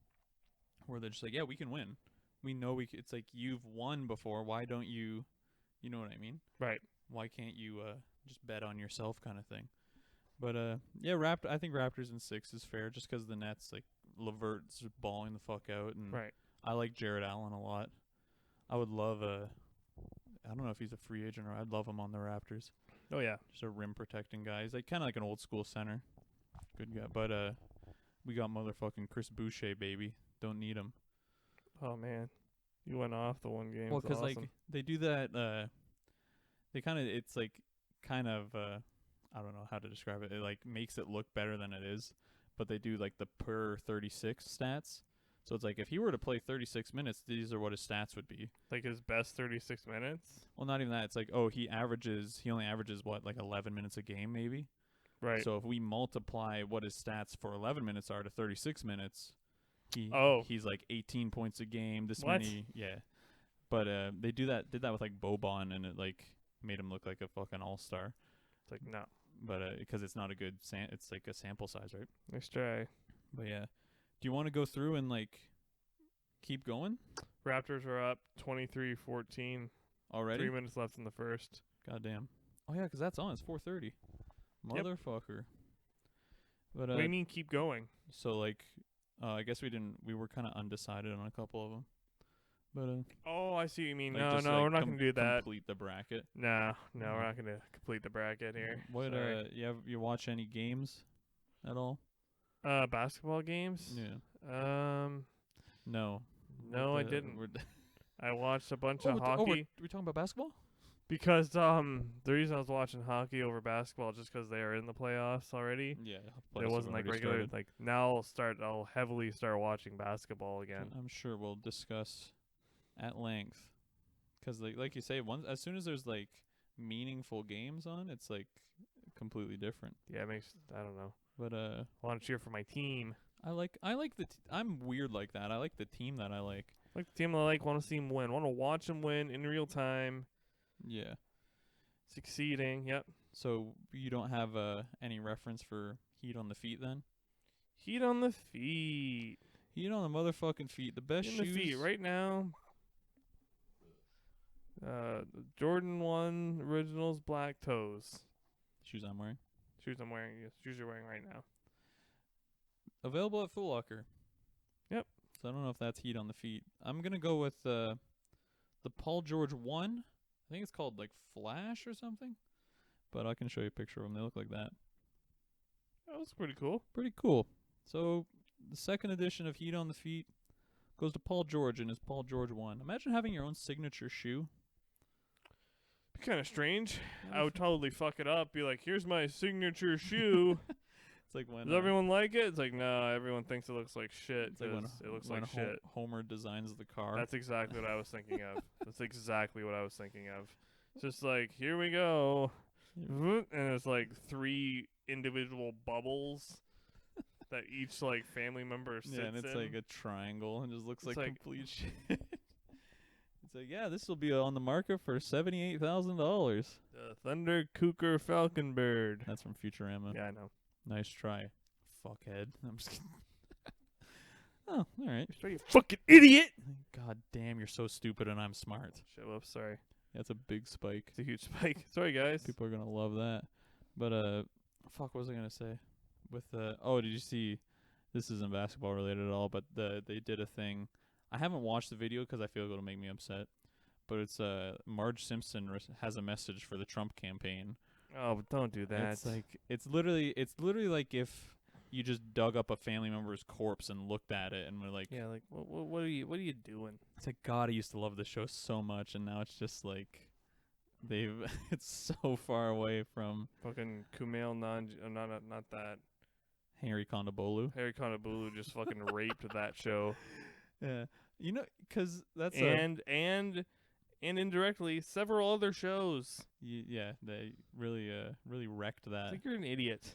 where they're just like, yeah, we can win. We know we. It's like you've won before. Why don't you? You know what I mean? Right. Why can't you just bet on yourself kind of thing? But yeah, I think Raptors in 6 is fair just because the Nets, like LeVert's balling the fuck out, and right. I like Jared Allen a lot. I would love I don't know if he's a free agent or I'd love him on the Raptors. Oh yeah. Just a rim protecting guy. He's like kind of like an old school center. Good guy. But we got motherfucking Chris Boucher, baby. Don't need him. Oh man, you went off the one game. Well, because like they do that. They kind of it's like kind of I don't know how to describe it. It like makes it look better than it is. But they do like the per 36 stats. So it's like if he were to play 36 minutes, these are what his stats would be. like his best 36 minutes. Well, not even that. It's like, he only averages what, like 11 minutes a game maybe? Right. So if we multiply what his stats for 11 minutes are to 36 minutes, he's like 18 points a game, this What? many, yeah. But they did that with like Boban, and it like made him look like a fucking all-star. It's like no. But because it's not a good it's like a sample size, right? Nice try. But yeah. Do you want to go through and like keep going Raptors are up 23-14. already? 3 minutes left in the first. Goddamn. Oh yeah, 'cause that's on. It's 4:30. Yep. Motherfucker. But What do you mean keep going? so like, I guess we were kind of undecided on a couple of them. But Oh, I see what you mean. like No, just, no, like, we're not gonna do that. Complete the bracket. No, we're not gonna complete the bracket here. What Sorry. you watch any games at all? Basketball games? Yeah. No. No, I didn't. I watched a bunch of hockey we're talking about basketball? because the reason I was watching hockey over basketball just because they are in the playoffs already. Yeah. It wasn't like regular. Started. Like now, I'll heavily start watching basketball again. I'm sure we'll discuss at length. 'Cause like you say, as soon as there's like meaningful games on, it's like completely different. Yeah, it makes I don't know. But I want to cheer for my team. I like I'm weird like that. I like the team that I like. Like the team I like, want to see them win. Want to watch them win in real time. Yeah. Succeeding. Yep. So you don't have any reference for Heat on the feet then? Heat on the feet. Heat on the motherfucking feet. The best In shoes. the feet right now. Jordan 1 Originals Black Toes. Shoes I'm wearing. Shoes I'm wearing. Yes, shoes you're wearing right now. Available at Foot Locker. Yep. So I don't know if that's Heat on the feet. I'm gonna go with the Paul George 1. I think it's called like Flash or something. But I can show you a picture of them. They look like that. That was pretty cool. Pretty cool. So the second edition of Heat on the Feet goes to Paul George and his Paul George 1. Imagine having your own signature shoe. Be kind of strange. I would totally fuck it up. Be like, here's my signature shoe. It's like when Does everyone like it? It's like, no, everyone thinks it looks like shit. it's like when, It looks when like shit. Homer designs the car. That's exactly what I was thinking of. That's exactly what I was thinking of. Just like, here we go. And it's like 3 individual bubbles that each like family member sits yeah, and it's in. like a triangle and just looks It's like like- complete shit. It's like, yeah, this will be on the market for $78,000. The Thunder Cougar Falcon Bird. That's from Futurama. Yeah, I know. Nice try, fuckhead. I'm just kidding. Oh, all right. You fucking idiot! God damn, you're so stupid and I'm smart. Shut up, sorry. That's a big spike. It's a huge spike. Sorry, guys. People are gonna love that. But fuck, what was I gonna say? With did you see? This isn't basketball related at all, but they did a thing. I haven't watched the video because I feel it'll make me upset. But it's Marge Simpson has a message for the Trump campaign. Oh, but don't do that. It's like it's literally like if you just dug up a family member's corpse and looked at it and were like, yeah, like what are you doing? it's like, God, I used to love the show so much, and now it's just like it's so far away from Fucking Kumail not that. Henry Kondabolu. Harry Kondabolu just fucking raped that show. Yeah, you know, 'cause that's and indirectly several other shows. yeah, they really wrecked I that. think you're an idiot.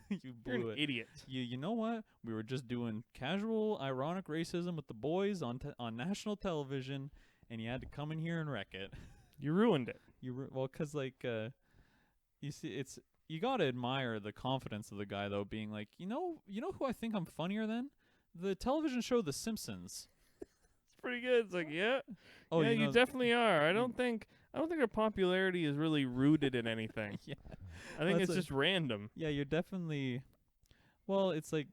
You You're blew an it. idiot. You know what? We were just doing casual, ironic racism with the boys on national television, and you had to come in here and wreck it. You ruined it. Well, 'cause like you see, you gotta admire the confidence of the guy though, being like, you know who I think I'm funnier than? The television show The Simpsons. It's pretty good. It's like, yeah. Oh, yeah, you you know, definitely are. I don't think our popularity is really rooted in anything. yeah, I think That's it's like- just random. yeah, you're definitely. Well, it's like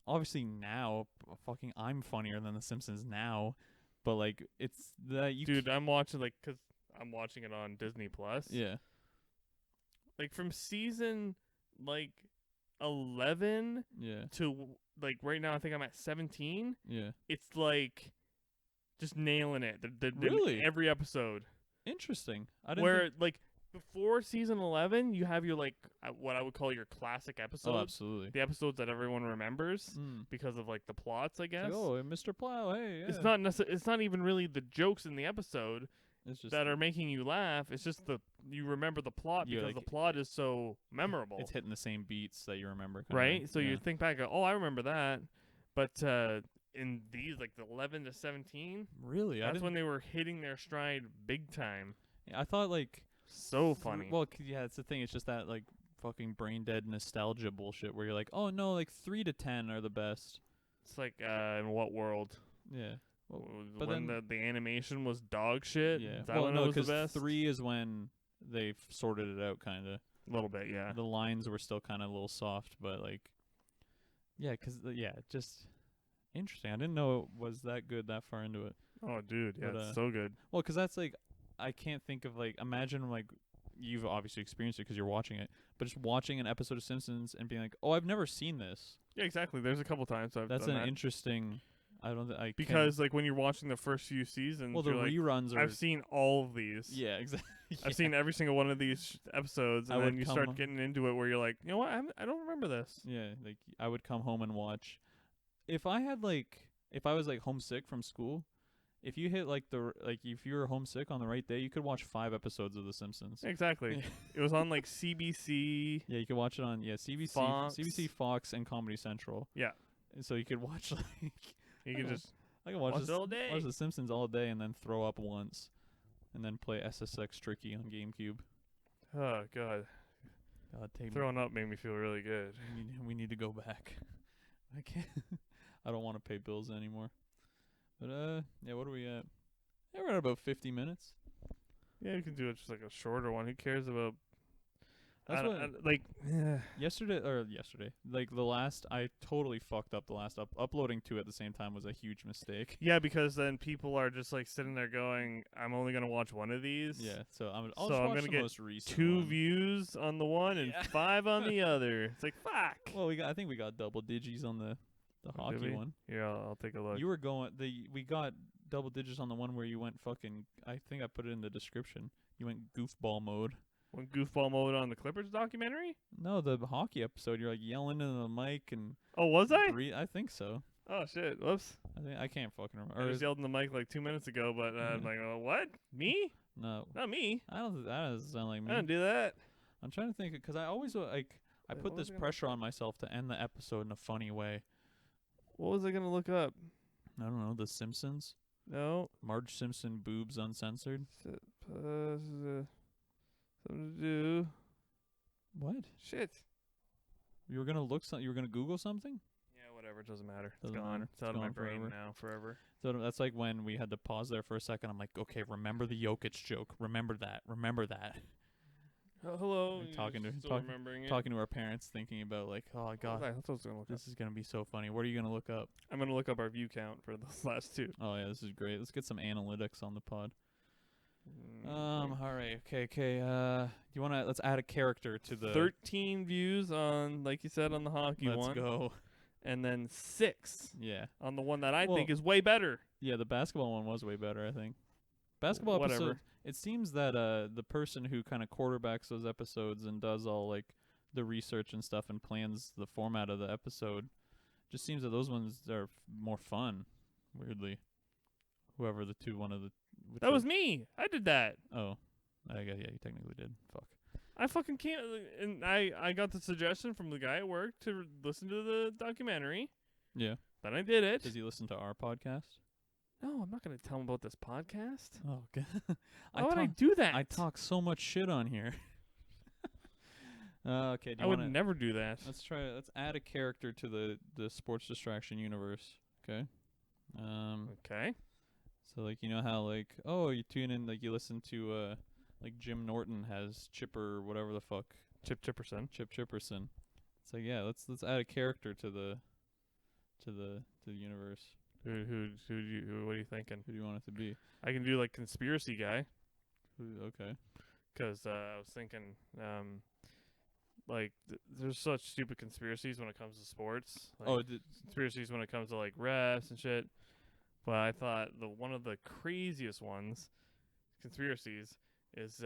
obviously now, fucking, I'm funnier than The Simpsons now, but like it's that you. Dude, I'm watching because I'm watching it on Disney Plus. Yeah. Like from season 11 Yeah. to right now, I think I'm at 17. Yeah. It's like just nailing it. Really? Every episode. Interesting. I didn't. Where before season 11, you have your what I would call your classic episodes. Oh, absolutely. The episodes that everyone remembers because of the plots, I guess. Like, oh, Mr. Plow, hey. Yeah. It's not even really the jokes in the episode It's just that are making you laugh. It's just you remember the plot because the plot is so memorable. It's hitting the same beats that you remember. Kinda. Right? So yeah. you think back, I remember that. But in these, the 11 to 17, really, that's when they were hitting their stride big time. Yeah, I thought so funny. Well, yeah, it's the thing. It's just that fucking brain dead nostalgia bullshit where you're like, oh no, 3 to 10 are the best. It's in what world? Yeah. Well, but when then the animation was dog shit. Yeah. Is that when it was the best? 3 is when they sorted it out, kind of. A little bit, yeah. The lines were still kind of a little soft, but yeah, just interesting. I didn't know it was that good that far into it. Oh, dude, yeah, But, it's so good. Well, because that's I can't think of imagine you've obviously experienced it because you're watching it, but just watching an episode of Simpsons and being like, oh, I've never seen this. Yeah, exactly. There's a couple times I've That's done an that. interesting. I don't. Because when you're watching the first few seasons, well, the reruns are. I've seen all of these. Yeah, exactly. Yeah. I've seen every single one of these episodes, and then you start getting into it where you're like, you know what? I don't remember this. Yeah, I would come home and watch. If I had if I was homesick from school, if you hit if you were homesick on the right day, you could watch 5 episodes of The Simpsons. Exactly. It was on CBC. Yeah, you could watch it on CBC, Fox. CBC, Fox, and Comedy Central. Yeah. And so you could watch you can just. I can watch it all day. Watch The Simpsons all day and then throw up once, and then play SSX Tricky on GameCube. Oh God. Throwing up made me feel really good. We need to go back. I can't. I don't want to pay bills anymore. But yeah, what are we at? Yeah, we're at about 50 minutes. Yeah, you can do it just a shorter one. Who cares about? That's yesterday. The last, I totally fucked up the last uploading 2 at the same time was a huge mistake. Yeah, because then people are just sitting there going, "I'm only gonna watch one of these." Yeah, so I'm gonna the get most recent 2 one. views on the one and 5 on the other. It's fuck. Well, I think we got double digits on the hockey one. Yeah, I'll take a look. You were we got double digits on the one where you went fucking. I think I put it in the description. You went goofball mode. Went goofball mode on the Clippers documentary? No, the hockey episode. You're yelling into the mic and. Oh, was I? I think so. Oh shit! Whoops. I can't fucking remember. I just yelled in the mic 2 minutes ago, but I'm like, oh, what? Me? No, not me. That doesn't sound like me. I don't do that. I'm trying to think because I always I put this pressure on myself to end the episode in a funny way. What was I gonna look up? I don't know. The Simpsons. No. Marge Simpson boobs uncensored. Something to do. What? Shit. You were gonna You were gonna Google something? Yeah, whatever. It doesn't matter. Doesn't it's gone. matter. It's out of my brain forever. now forever. So that's when we had to pause there for a second. I'm like, okay, remember the Jokic joke. Remember that. Remember that. Hello. Talking to our parents, thinking about oh god, that's what I was gonna look this is gonna be so funny. What are you gonna look up? I'm gonna look up our view count for the last 2. Oh yeah, this is great. Let's get some analytics on the pod. All right, okay. You wanna let's add a character to the 13 views on, like you said, on the hockey one. Let's go. And then 6. Yeah. On the one that I think is way better. Yeah, the basketball one was way better, I think. Basketball episode. It seems that the person who kind of quarterbacks those episodes and does all the research and stuff and plans the format of the episode, just seems that those ones are more fun. Weirdly, whoever the two, one of the. That was me. I did that. Oh, I guess you technically did. Fuck. I fucking can't. And I got the suggestion from the guy at work to listen to the documentary. Yeah. Then I did it. Does he listen to our podcast? No, I'm not going to tell him about this podcast. Oh, okay. Why would I do that? I talk so much shit on here. Okay. I would never do that. Let's add a character to the sports distraction universe. Okay. Okay. So you know how you tune in you listen to Jim Norton has Chipper whatever the fuck Chip Chipperson. Chip Chipperson. It's yeah, let's add a character to to the universe? What are you thinking? Who do you want it to be? I can do like conspiracy guy. Okay. Because I was thinking, like, there's such stupid conspiracies when it comes to sports. Like, conspiracies when it comes to like refs and shit. But I thought one of the craziest conspiracies is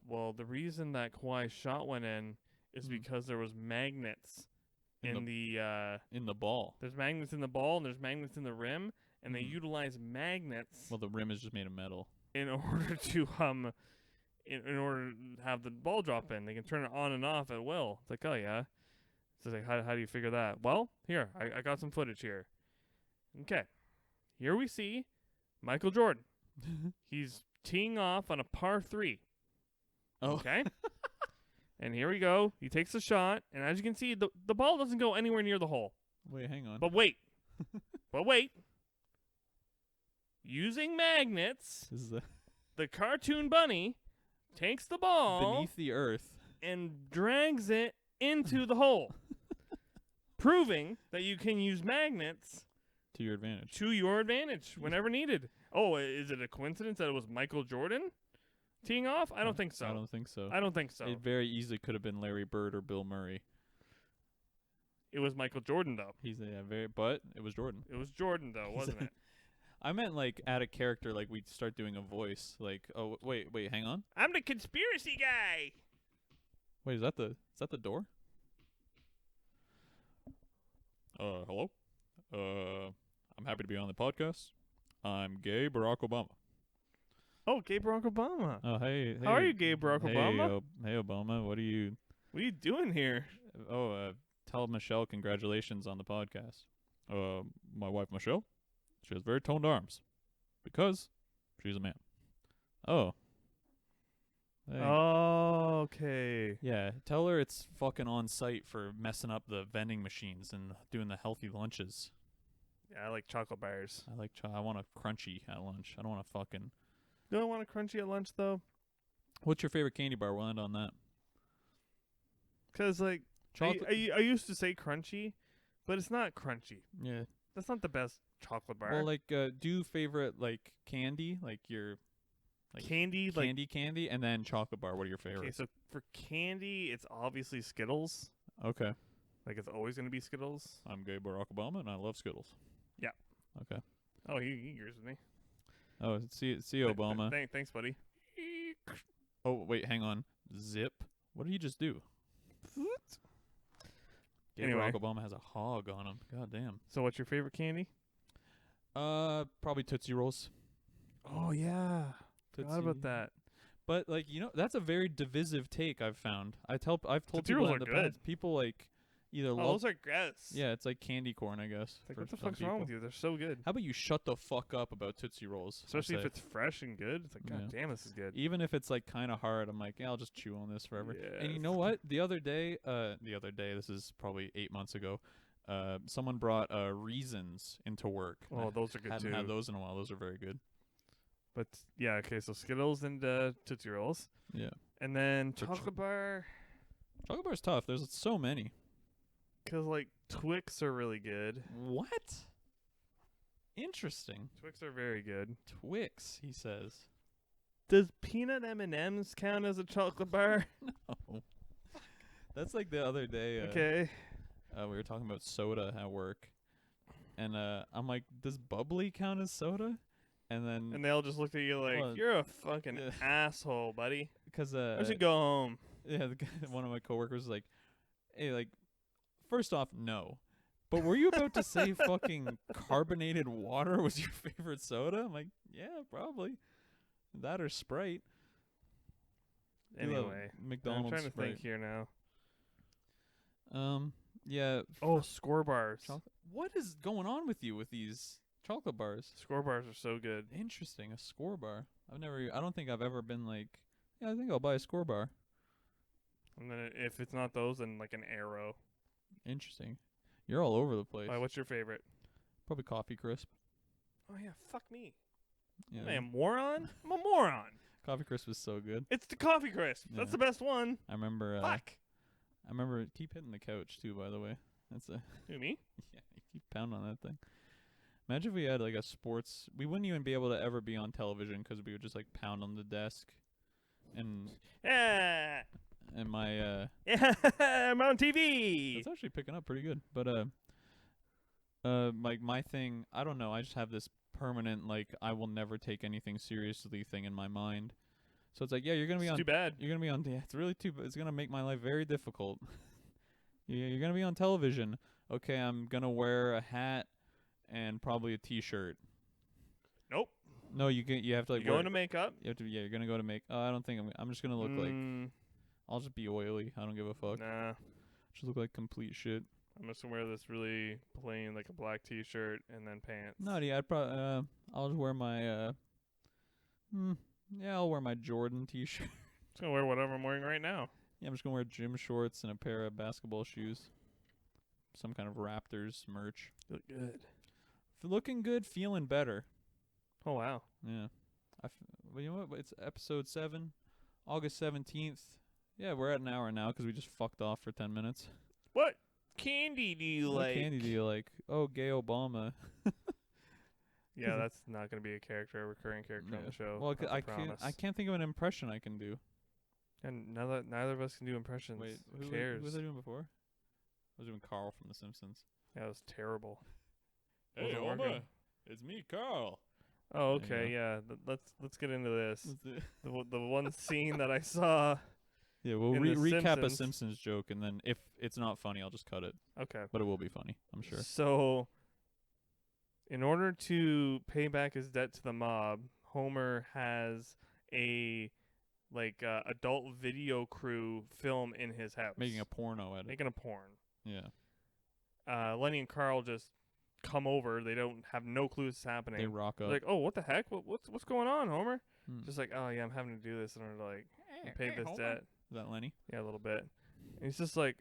well, the reason that Kawhi's shot went in is because there was magnets in the ball. There's magnets in the ball and there's magnets in the rim, and they utilize magnets. Well, the rim is just made of metal. In order to in order to have the ball drop in, they can turn it on and off at will. It's like, oh yeah. So it's like, how do you figure that? Well, here I got some footage here. Okay, here we see Michael Jordan. He's teeing off on a par 3. Oh. Okay. And here we go. He takes a shot, and as you can see, the ball doesn't go anywhere near the hole. Wait, hang on. But wait. Using magnets, the cartoon bunny takes the ball beneath the earth and drags it into the hole, proving that you can use magnets to your advantage. Whenever needed. Oh, is it a coincidence that it was Michael Jordan teeing off? I don't think so. I don't think so. It very easily could have been Larry Bird or Bill Murray. It was Michael Jordan, though. But it was Jordan. It was Jordan, though, wasn't it? I meant like add a character, like we'd start doing a voice, like, oh wait, hang on. I'm the conspiracy guy. Wait, is that the door? Hello. I'm happy to be on the podcast. I'm gay Barack Obama. Oh, gay Barack Obama. Oh, hey. How are you, gay Barack Obama? Hey, Obama. What are you doing here? Oh, tell Michelle congratulations on the podcast. My wife Michelle, she has very toned arms because she's a man. Oh. Hey. Oh, okay. Yeah, tell her it's fucking on site for messing up the vending machines and doing the healthy lunches. Yeah, I like chocolate bars. I want a crunchy at lunch. I don't want a fucking... You don't want a crunchy at lunch, though? What's your favorite candy bar? We'll end on that. Because, like, I used to say crunchy, but it's not crunchy. Yeah. That's not the best chocolate bar. Well, like, do favorite, like, candy? Like, your... Like candy? Candy, and then chocolate bar. What are your favorites? Okay, so for candy, it's obviously Skittles. Okay. Like, it's always going to be Skittles. I'm gay Barack Obama, and I love Skittles. Yeah. Okay. Oh, he agrees with me. Oh, see Obama. Thanks, buddy. Oh, wait, hang on. Zip. What did he just do? Anyway. Barack Obama has a hog on him. God damn. So what's your favorite candy? Probably Tootsie Rolls. Oh, yeah. Forgot about that. But, like, that's a very divisive take I've found. I've told Tootsie people Rolls in the are good. past, people, like, either love... those are gross. Yeah, it's like candy corn, I guess. Like, what the fuck's wrong with you? They're so good. How about you shut the fuck up about Tootsie Rolls? Especially if it's fresh and good. It's like, God damn, this is good. Even if it's, like, kind of hard, I'm like, yeah, I'll just chew on this forever. Yeah, and you know what? The other day, this is probably 8 months ago, someone brought Reasons into work. Oh, those are good, Hadn't had those in a while. Those are very good. But, yeah, okay, so Skittles and Tootsie Rolls. Yeah. And then chocolate bar. Chocolate bar's tough. There's so many. Because, like, Twix are really good. What? Interesting. Twix are very good. Twix, he says. Does peanut M&Ms count as a chocolate bar? No. That's like the other day. Okay. We were talking about soda at work. And I'm like, does bubbly count as soda? And they all just looked at you like, well, you're a fucking asshole, buddy. Because I should go home. Yeah, one of my coworkers was like, hey, like, first off, no. But were you about to say fucking carbonated water was your favorite soda? I'm like, yeah, probably. That or Sprite. Anyway, McDonald's I'm trying to Sprite. think here now. Yeah. Oh, Score bars. What is going on with you with these chocolate bars? Score bars are so good. Interesting, a Score bar. I don't think I've ever been like, yeah, I think I'll buy a Score bar. And then if it's not those, then like an Arrow. Interesting. You're all over the place. What's your favorite? Probably Coffee Crisp. Oh yeah, fuck me. Yeah. Am I a moron? I'm a moron. Coffee Crisp is so good. It's the Coffee Crisp. That's the best one. I remember. Fuck. I remember keep hitting the couch too. By the way. That's a Who, me? yeah. You keep pounding on that thing. Imagine if we had like a sports. We wouldn't even be able to ever be on television because we would just like pound on the desk, and Yeah. and my Yeah. I'm on TV. it's actually picking up pretty good. But like my thing, I don't know. I just have this permanent like I will never take anything seriously thing in my mind. So it's like, yeah, you're gonna be It's on. too bad. You're gonna be on. Yeah, it's really too. It's gonna make my life very difficult. Yeah, you're gonna be on television. Okay, I'm gonna wear a hat and probably a t-shirt. Nope. No, you have to like You going to makeup? you have to you're gonna go to make. I don't think I'm just gonna look like. I'll just be oily. I don't give a fuck. Nah. Just look like complete shit. I'm just gonna wear this really plain, like a black t-shirt and then pants. No, yeah, I'd probably I'll just wear my yeah, I'll wear my Jordan t-shirt. I'm just gonna wear whatever I'm wearing right now. Yeah, I'm just gonna wear gym shorts and a pair of basketball shoes. Some kind of Raptors merch. You look good. Looking good, feeling better. Oh wow. Yeah. Well, you know what? It's episode 7, August 17th. Yeah, we're at an hour now because we just fucked off for 10 minutes. What candy do you What like? candy do you like? Oh, gay Obama. Yeah, that's not gonna be a recurring character on the show. Well, that's a I can't think of an impression I can do. And neither of us can do impressions. Wait, who cares? Who was I doing before? I was doing Carl from The Simpsons. Yeah, it was terrible. Hey, Wasn't Oma, working. it's me, Carl. Oh, There okay, you yeah. Let's get into this. That's it. The one scene that I saw. Yeah, we'll In The recap a Simpsons. Simpsons joke, and then if it's not funny, I'll just cut it. Okay. But it will be funny, I'm sure. So, in order to pay back his debt to the mob, Homer has a adult video crew film in his house, Making a porno edit. making a porn. Yeah. Lenny and Carl just come over. They don't have no clue what's happening. They rock They're up. like, oh, what the heck? What's going on, Homer? Hmm. Just like, oh yeah, I'm having to do this in order to like pay this debt. Is that Lenny? Yeah, a little bit. And he's just like,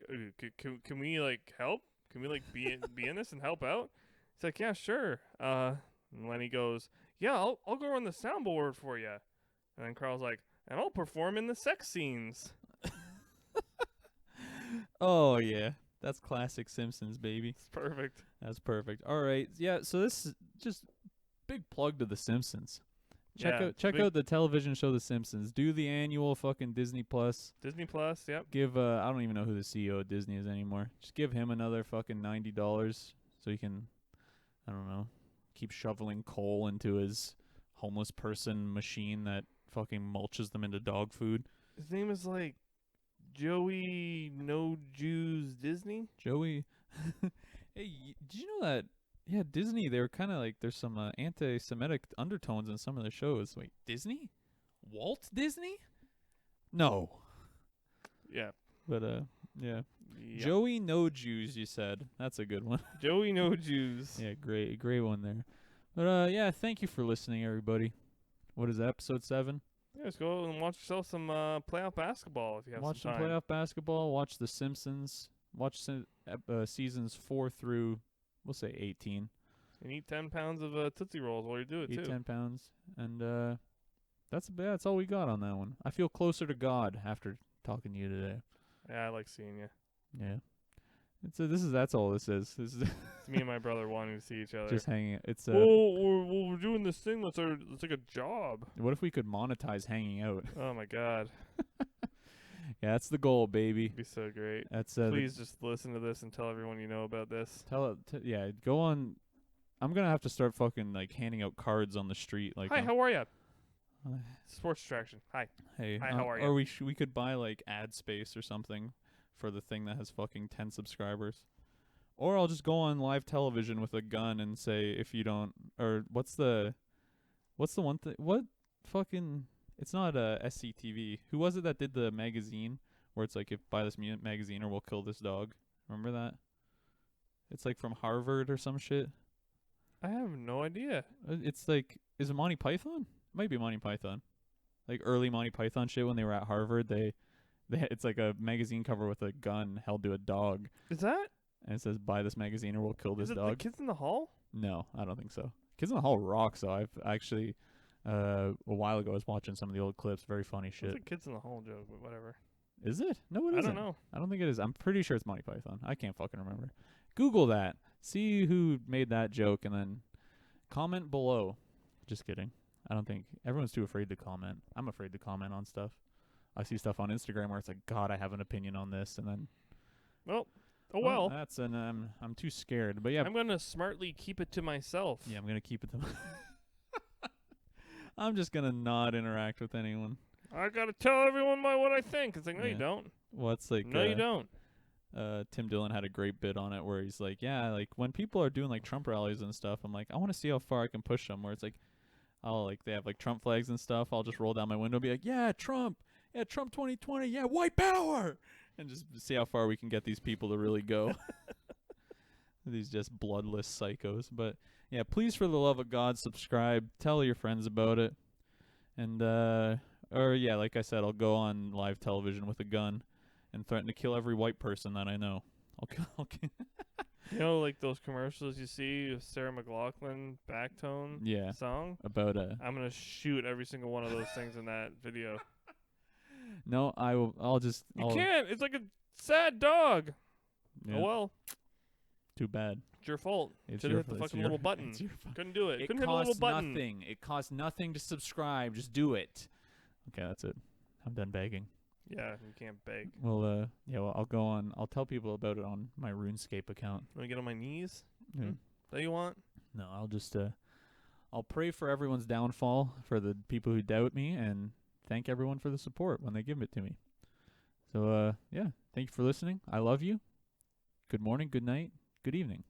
can we like help? Can we like be in this and help out? He's like, yeah, sure. And Lenny goes, yeah, I'll go run the soundboard for you. And then Carl's like, and I'll perform in the sex scenes. Oh, yeah. That's classic Simpsons, baby. It's perfect. That's perfect. All right. Yeah, so this is just big plug to The Simpsons. Check out the television show The Simpsons. Do the annual fucking Disney Plus. Disney Plus, yep. Give I don't even know who the CEO of Disney is anymore. Just give him another fucking $90 so he can, I don't know, keep shoveling coal into his homeless person machine that fucking mulches them into dog food. His name is like Joey No Jews Disney. Joey. Hey, did you know that? Yeah, Disney, they were kind of like, there's some anti-Semitic undertones in some of the shows. Wait, Disney? Walt Disney? No. Yeah. But, yeah. Yep. Joey No Jews, you said. That's a good one. Joey No Jews. Yeah, great one there. But, yeah, thank you for listening, everybody. What is that, episode 7? Yeah, let's go and watch yourself some playoff basketball if you have Watch some some time. playoff basketball. Watch The Simpsons. Watch seasons 4 through, we'll say 18. And eat 10 pounds of Tootsie Rolls while you do it, Eat too. 10 pounds. And that's all we got on that one. I feel closer to God after talking to you today. Yeah, I like seeing you. Yeah. That's all this is. This is It's me and my brother wanting to see each other. just hanging. It's we're doing this thing that's like a job. what if we could monetize hanging out? Oh, my God. Yeah, that's the goal, baby. It'd be so great. That's Please just listen to this and tell everyone you know about this. yeah, go on. I'm gonna have to start fucking like handing out cards on the street. Like, Hi, how are you? uh, Sports distraction. Hi. hey, Hi, how are or ya? we could buy like ad space or something for the thing that has fucking 10 subscribers. Or I'll just go on live television with a gun and say, if you don't, or what's the one thing? What fucking? It's not SCTV. Who was it that did the magazine where it's like, if buy this magazine or we'll kill this dog? Remember that? It's like from Harvard or some shit. I have no idea. It's like, is it Monty Python? Might be Monty Python. Like early Monty Python shit when they were at Harvard. It's like a magazine cover with a gun held to a dog. Is that? And it says, buy this magazine or we'll kill this Is it dog. the Kids in the Hall? No, I don't think so. Kids in the Hall rocks, though. I've actually, a while ago, I was watching some of the old clips. Very funny It's shit. a Kids in the Hall joke, but whatever. Is it? No, it I isn't. don't know. I don't think it is. I'm pretty sure it's Monty Python. I can't fucking remember. Google that. See who made that joke, and then comment below. Just kidding. I don't think everyone's too afraid to comment. I'm afraid to comment on stuff. I see stuff on Instagram where it's like, God, I have an opinion on this, and then well. That's an I'm too scared. But yeah, I'm gonna smartly keep it to myself. yeah, I'm gonna keep it to. I'm just gonna not interact with anyone. I gotta tell everyone what I think. It's like, no, you Yeah. don't. What's like? No, you don't. Tim Dillon had a great bit on it where he's like, yeah, like when people are doing like Trump rallies and stuff, I'm like, I want to see how far I can push them. Where it's like, I'll like they have like Trump flags and stuff. I'll just roll down my window and be like, yeah, Trump 2020, yeah, white power, and just see how far we can get these people to really go. These just bloodless psychos. But yeah, please, for the love of God, subscribe. Tell your friends about it. And or yeah, like I said, I'll go on live television with a gun and threaten to kill every white person that I know. I'll kill. You know, like those commercials you see of Sarah McLachlan backtone Yeah. song? About I'm going to shoot every single one of those things in that video. No, I will. I'll just. You can't. It's like a sad dog. Yeah. Oh, well. Too bad. It's your fault. It's Should your have hit the fa- it's fucking your- little button. it's your fa- Couldn't do it. It Couldn't hit a little costs button. nothing. It costs nothing to subscribe. Just do it. Okay, that's it. I'm done begging. Yeah, you can't beg. Well, yeah. Well, I'll go on. I'll tell people about it on my RuneScape account. Want to get on my knees? Yeah. That you want? No, I'll just. I'll pray for everyone's downfall, for the people who doubt me, and thank everyone for the support when they give it to me. So, yeah. Thank you for listening. I love you. Good morning. Good night. Good evening.